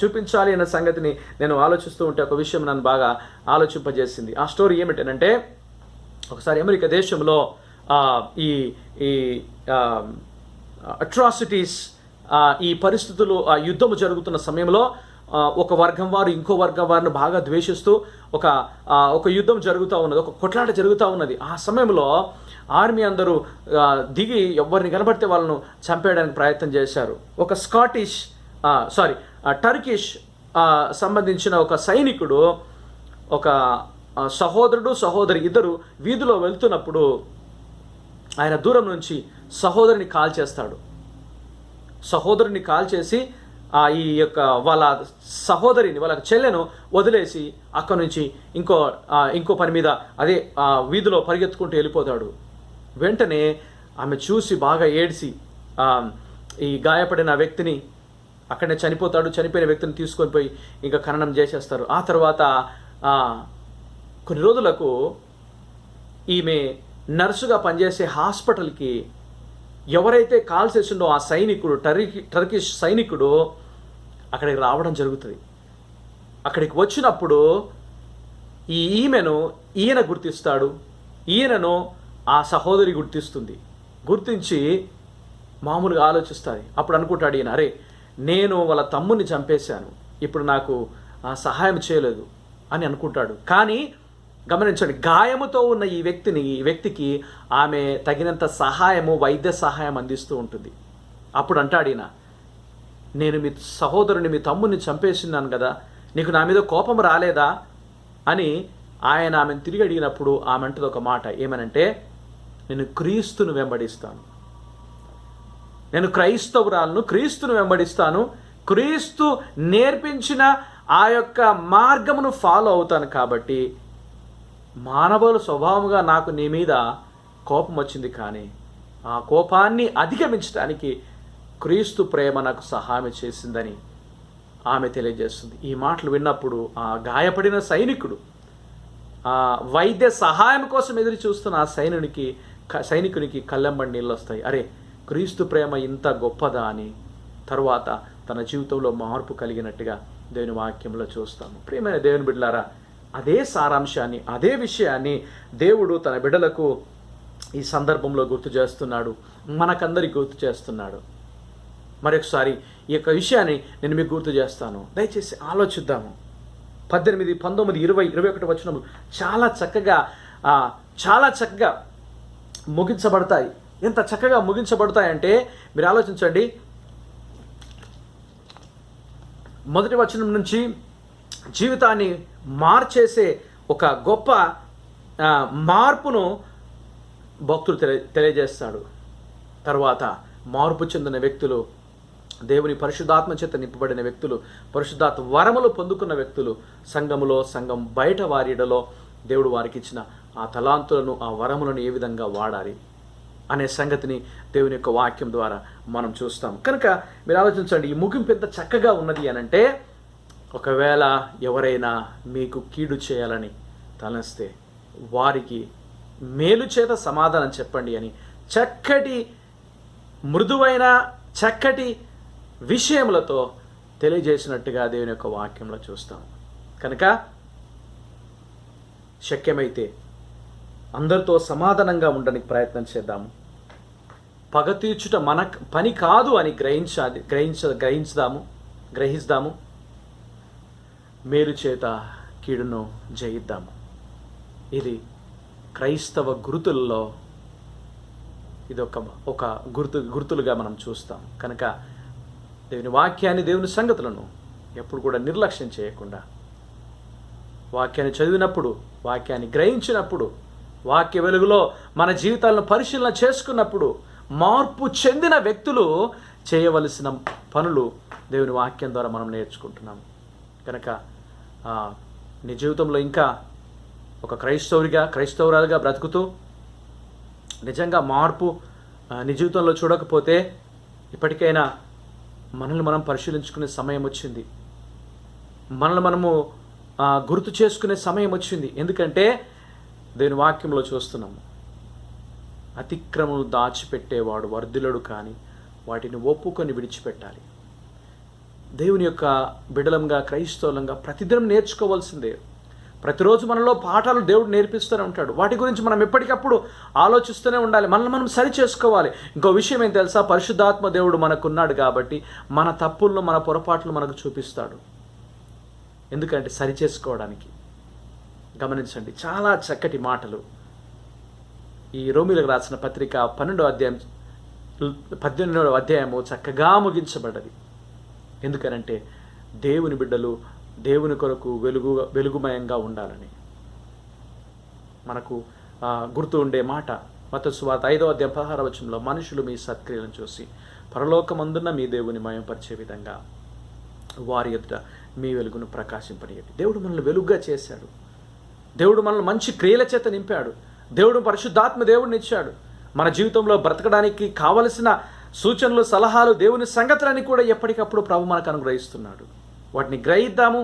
చూపించాలి అనే సంగతిని నేను ఆలోచిస్తూ ఉంటే ఒక విషయం నన్ను బాగా ఆలోచింపజేసింది. ఆ స్టోరీ ఏమిటంటే, ఒకసారి అమెరికా దేశంలో ఈ అట్రాసిటీస్, ఈ పరిస్థితులు, ఆ యుద్ధము జరుగుతున్న సమయంలో ఒక వర్గం వారు ఇంకో వర్గం వారిని బాగా ద్వేషిస్తూ ఒక యుద్ధం జరుగుతూ ఉన్నది, ఒక కొట్లాట జరుగుతూ ఉన్నది. ఆ సమయంలో ఆర్మీ అందరూ దిగి ఎవరిని కనబడితే వాళ్ళను చంపేయడానికి ప్రయత్నం చేశారు. ఒక టర్కిష్ సంబంధించిన ఒక సైనికుడు, ఒక సహోదరుడు సహోదరి ఇద్దరు వీధిలో వెళ్తున్నప్పుడు ఆయన దూరం నుంచి సహోదరిని కాల్ చేస్తాడు. సహోదరుని కాల్ చేసి ఈ యొక్క వాళ్ళ సహోదరిని, వాళ్ళ చెల్లెను వదిలేసి అక్కడి నుంచి ఇంకో పని మీద అదే వీధిలో పరిగెత్తుకుంటూ వెళ్ళిపోతాడు. వెంటనే ఆమె చూసి బాగా ఏడ్చి ఈ గాయపడిన వ్యక్తిని, అక్కడనే చనిపోయిన వ్యక్తిని తీసుకొని పోయి ఇంకా ఖననం చేసేస్తారు. ఆ తర్వాత కొన్ని రోజులకు ఈమె నర్సుగా పనిచేసే హాస్పిటల్కి ఎవరైతే కాల్ చేసిండో ఆ సైనికుడు, టర్కిష్ సైనికుడు అక్కడికి రావడం జరుగుతుంది. అక్కడికి వచ్చినప్పుడు ఈమెను ఈయన గుర్తిస్తాడు, ఈయనను ఆ సహోదరి గుర్తించి మామూలుగా ఆలోచిస్తుంది. అప్పుడు అనుకుంటాడు ఈయన, అరే నేను వాళ్ళ తమ్ముని చంపేశాను, ఇప్పుడు నాకు సహాయం చేయలేదు అని అనుకుంటాడు. కానీ గమనించండి, గాయముతో ఉన్న ఈ వ్యక్తికి ఆమె తగినంత సహాయము, వైద్య సహాయం అందిస్తూ ఉంటుంది. అప్పుడు అంటాడు ఈయన, నేను మీ సహోదరుని, మీ తమ్ముని చంపేసినాను కదా, నీకు నా మీద కోపం రాలేదా అని ఆయన ఆమెను తిరిగి అడిగినప్పుడు ఆమె అంటది ఒక మాట, ఏమనంటే, నేను క్రీస్తును వెంబడిస్తాను, నేను క్రైస్తవురాలను, క్రీస్తును వెంబడిస్తాను, క్రీస్తు నేర్పించిన ఆ యొక్క మార్గమును ఫాలో అవుతాను. కాబట్టి మానవుల స్వభావంగా నాకు నీ మీద కోపం వచ్చింది, కానీ ఆ కోపాన్ని అధిగమించడానికి క్రీస్తు ప్రేమ నాకు సహాయం చేసిందని ఆమె తెలియజేస్తుంది. ఈ మాటలు విన్నప్పుడు ఆ గాయపడిన సైనికుడు, ఆ వైద్య సహాయం కోసం ఎదురు చూస్తున్న ఆ సైనికునికి కళ్ళెంబడి నీళ్ళు వస్తాయి. అరే క్రీస్తు ప్రేమ ఇంత గొప్పదా అని తరువాత తన జీవితంలో మార్పు కలిగినట్టుగా దేవుని వాక్యంలో చూస్తాము. ప్రియమైన దేవుని బిడ్డలారా, అదే సారాంశాన్ని, అదే విషయాన్ని దేవుడు తన బిడ్డలకు ఈ సందర్భంలో గుర్తు చేస్తున్నాడు, మనకందరికి గుర్తు చేస్తున్నాడు. మరొకసారి ఈ యొక్క విషయాన్ని నేను మీకు గుర్తు చేస్తాను, దయచేసి ఆలోచిద్దాము. 18, 19, 20, 21 వచనములు చాలా చక్కగా ముగించబడతాయి. ఎంత చక్కగా ముగించబడతాయంటే మీరు ఆలోచించండి. మొదటి వచనం నుంచి జీవితాన్ని మార్చేసే ఒక గొప్ప మార్పును భక్తులు తెలియజేస్తాడు. తర్వాత మార్పు చెందిన వ్యక్తులు, దేవుని పరిశుద్ధాత్మ చేత నింపబడిన వ్యక్తులు, పరిశుద్ధాత్మ వరములు పొందుకున్న వ్యక్తులు సంఘములో, సంఘం బయట వారిడలో దేవుడు వారికి ఇచ్చిన ఆ తలాంతులను, ఆ వరములను ఏ విధంగా వాడాలి అనే సంగతిని దేవుని యొక్క వాక్యం ద్వారా మనం చూస్తాం. కనుక మీరు ఆలోచించండి, ఈ ముగింపు ఎంత చక్కగా ఉన్నది అనంటే, ఒకవేళ ఎవరైనా మీకు కీడు చేయాలని తలస్తే వారికి మేలు చేత సమాధానం చెప్పండి అని చక్కటి మృదువైన చక్కటి విషయములతో తెలియజేసినట్టుగా దేవుని యొక్క వాక్యంలో చూస్తాం. కనుక శక్యమైతే అందరితో సమాధానంగా ఉండడానికి ప్రయత్నం చేద్దాము. పగ తీర్చుట మన పని కాదు అని గ్రహిస్తాము. మేలు చేత కీడును జయిద్దాము. ఇది క్రైస్తవ గురుతుల్లో ఇది ఒక గుర్తులుగా మనం చూస్తాం. కనుక దేవుని వాక్యాన్ని, దేవుని సంగతులను ఎప్పుడు కూడా నిర్లక్ష్యం చేయకుండా, వాక్యాన్ని చదివినప్పుడు, వాక్యాన్ని గ్రహించినప్పుడు, వాక్య వెలుగులో మన జీవితాలను పరిశీలన చేసుకున్నప్పుడు మార్పు చెందిన వ్యక్తులు చేయవలసిన పనులు దేవుని వాక్యం ద్వారా మనం నేర్చుకుంటున్నాం. కనుక నీ జీవితంలో ఇంకా ఒక క్రైస్తవురాలుగా బ్రతుకుతూ నిజంగా మార్పు నీ జీవితంలో చూడకపోతే ఇప్పటికైనా మనల్ని మనం పరిశీలించుకునే సమయం వచ్చింది. మనల్ని మనము గుర్తు చేసుకునే సమయం వచ్చింది. ఎందుకంటే దేవుని వాక్యంలో చూస్తున్నాము, అతిక్రమను దాచిపెట్టేవాడు వర్ధిల్లుడు కానీ వాటిని ఒప్పుకొని విడిచిపెట్టాలి. దేవుని యొక్క బిడలంగా, క్రైస్తవులంగా ప్రతిదినం నేర్చుకోవాల్సిందే. ప్రతిరోజు మనలో పాఠాలు దేవుడు నేర్పిస్తూనే ఉంటాడు. వాటి గురించి మనం ఎప్పటికప్పుడు ఆలోచిస్తూనే ఉండాలి. మనల్ని మనం సరి చేసుకోవాలి. ఇంకో విషయం ఏం తెలుసా? పరిశుద్ధాత్మ దేవుడు మనకున్నాడు కాబట్టి మన తప్పులను, మన పొరపాట్లు మనకు చూపిస్తాడు. ఎందుకంటే సరి చేసుకోవడానికి. గమనించండి, చాలా చక్కటి మాటలు ఈ రోమీయులకు రాసిన పత్రిక 18వ అధ్యాయము చక్కగా ముగించబడ్డది. ఎందుకనంటే దేవుని బిడ్డలు దేవుని కొరకు వెలుగుమయంగా ఉండాలని మనకు గుర్తు ఉండే మాట. మత్తయి సువార్త 5వ అధ్యాయం 16వ వచనంలో, మనుషులు మీ సత్క్రియలను చూసి పరలోకమందున్న మీ దేవుని మయంపరిచే విధంగా వారి ఎదుట మీ వెలుగును ప్రకాశింపనీయండి. దేవుడు మనల్ని వెలుగుగా చేశాడు. దేవుడు మనల్ని మంచి క్రియల చేత నింపాడు. దేవుడు పరిశుద్ధాత్మ దేవుడిని ఇచ్చాడు. మన జీవితంలో బ్రతకడానికి కావలసిన సూచనలు, సలహాలు, దేవుని సంగతులన్నీ కూడా ఎప్పటికప్పుడు ప్రభు మనకు అనుగ్రహిస్తున్నాడు. వాటిని గ్రహిద్దాము,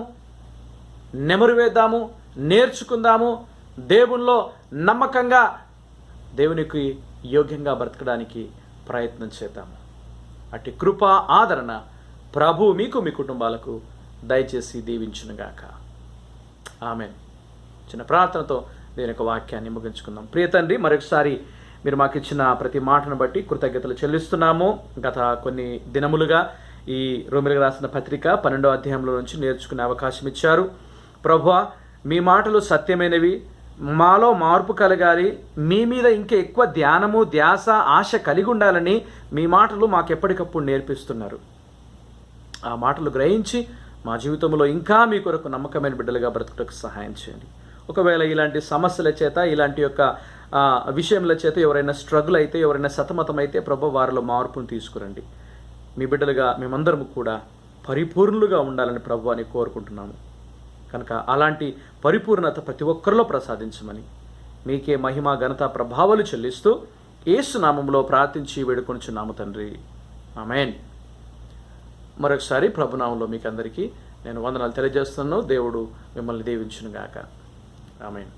నెమరు వేద్దాము, నేర్చుకుందాము. దేవునిలో నమ్మకంగా, దేవునికి యోగ్యంగా బ్రతకడానికి ప్రయత్నం చేద్దాము. అట్టి కృప, ఆదరణ ప్రభు మీకు, మీ కుటుంబాలకు దయచేసి దీవించునుగాక. ఆమేన్. చిన్న ప్రార్థనతో దేవుని యొక్క వాక్యాన్ని ముగించుకుందాం. ప్రియ తండ్రి, మరొకసారి మీరు మాకు ఇచ్చిన ప్రతి మాటను బట్టి కృతజ్ఞతలు చెల్లిస్తున్నాము. గత కొన్ని దినములుగా ఈ రోమీయులకు రాసిన పత్రిక 12వ అధ్యాయంలో నుంచి నేర్చుకునే అవకాశం ఇచ్చారు. ప్రభువా, మీ మాటలు సత్యమైనవి, మాలో మార్పు కలగాలి, మీ మీద ఇంకా ఎక్కువ ధ్యానము, ధ్యాస, ఆశ కలిగి ఉండాలని మీ మాటలు మాకు ఎప్పటికప్పుడు నేర్పిస్తున్నారు. ఆ మాటలు గ్రహించి మా జీవితంలో ఇంకా మీ కొరకు నమ్మకమైన బిడ్డలుగా బ్రతుకుటకు సహాయం చేయండి. ఒకవేళ ఇలాంటి సమస్యల చేత, ఇలాంటి యొక్క విషయముల చేత ఎవరైనా స్ట్రగుల్ అయితే, ఎవరైనా సతమతం అయితే, ప్రభు వారిలో మార్పును తీసుకురండి. మీ బిడ్డలుగా మేమందరము కూడా పరిపూర్ణులుగా ఉండాలని ప్రభు అని కోరుకుంటున్నాము. కనుక అలాంటి పరిపూర్ణత ప్రతి ఒక్కరిలో ప్రసాదించమని మీకే మహిమ, ఘనత, ప్రభావాలు చెల్లిస్తూ యేసు నామములో ప్రార్థించి వేడుకొనుచున్నాము తండ్రి. ఆమేన్. మరొకసారి ప్రభునామంలో మీకు అందరికీ నేను వందనాలు తెలియజేస్తున్నాను. దేవుడు మిమ్మల్ని దీవించునుగాక. ఆమేన్.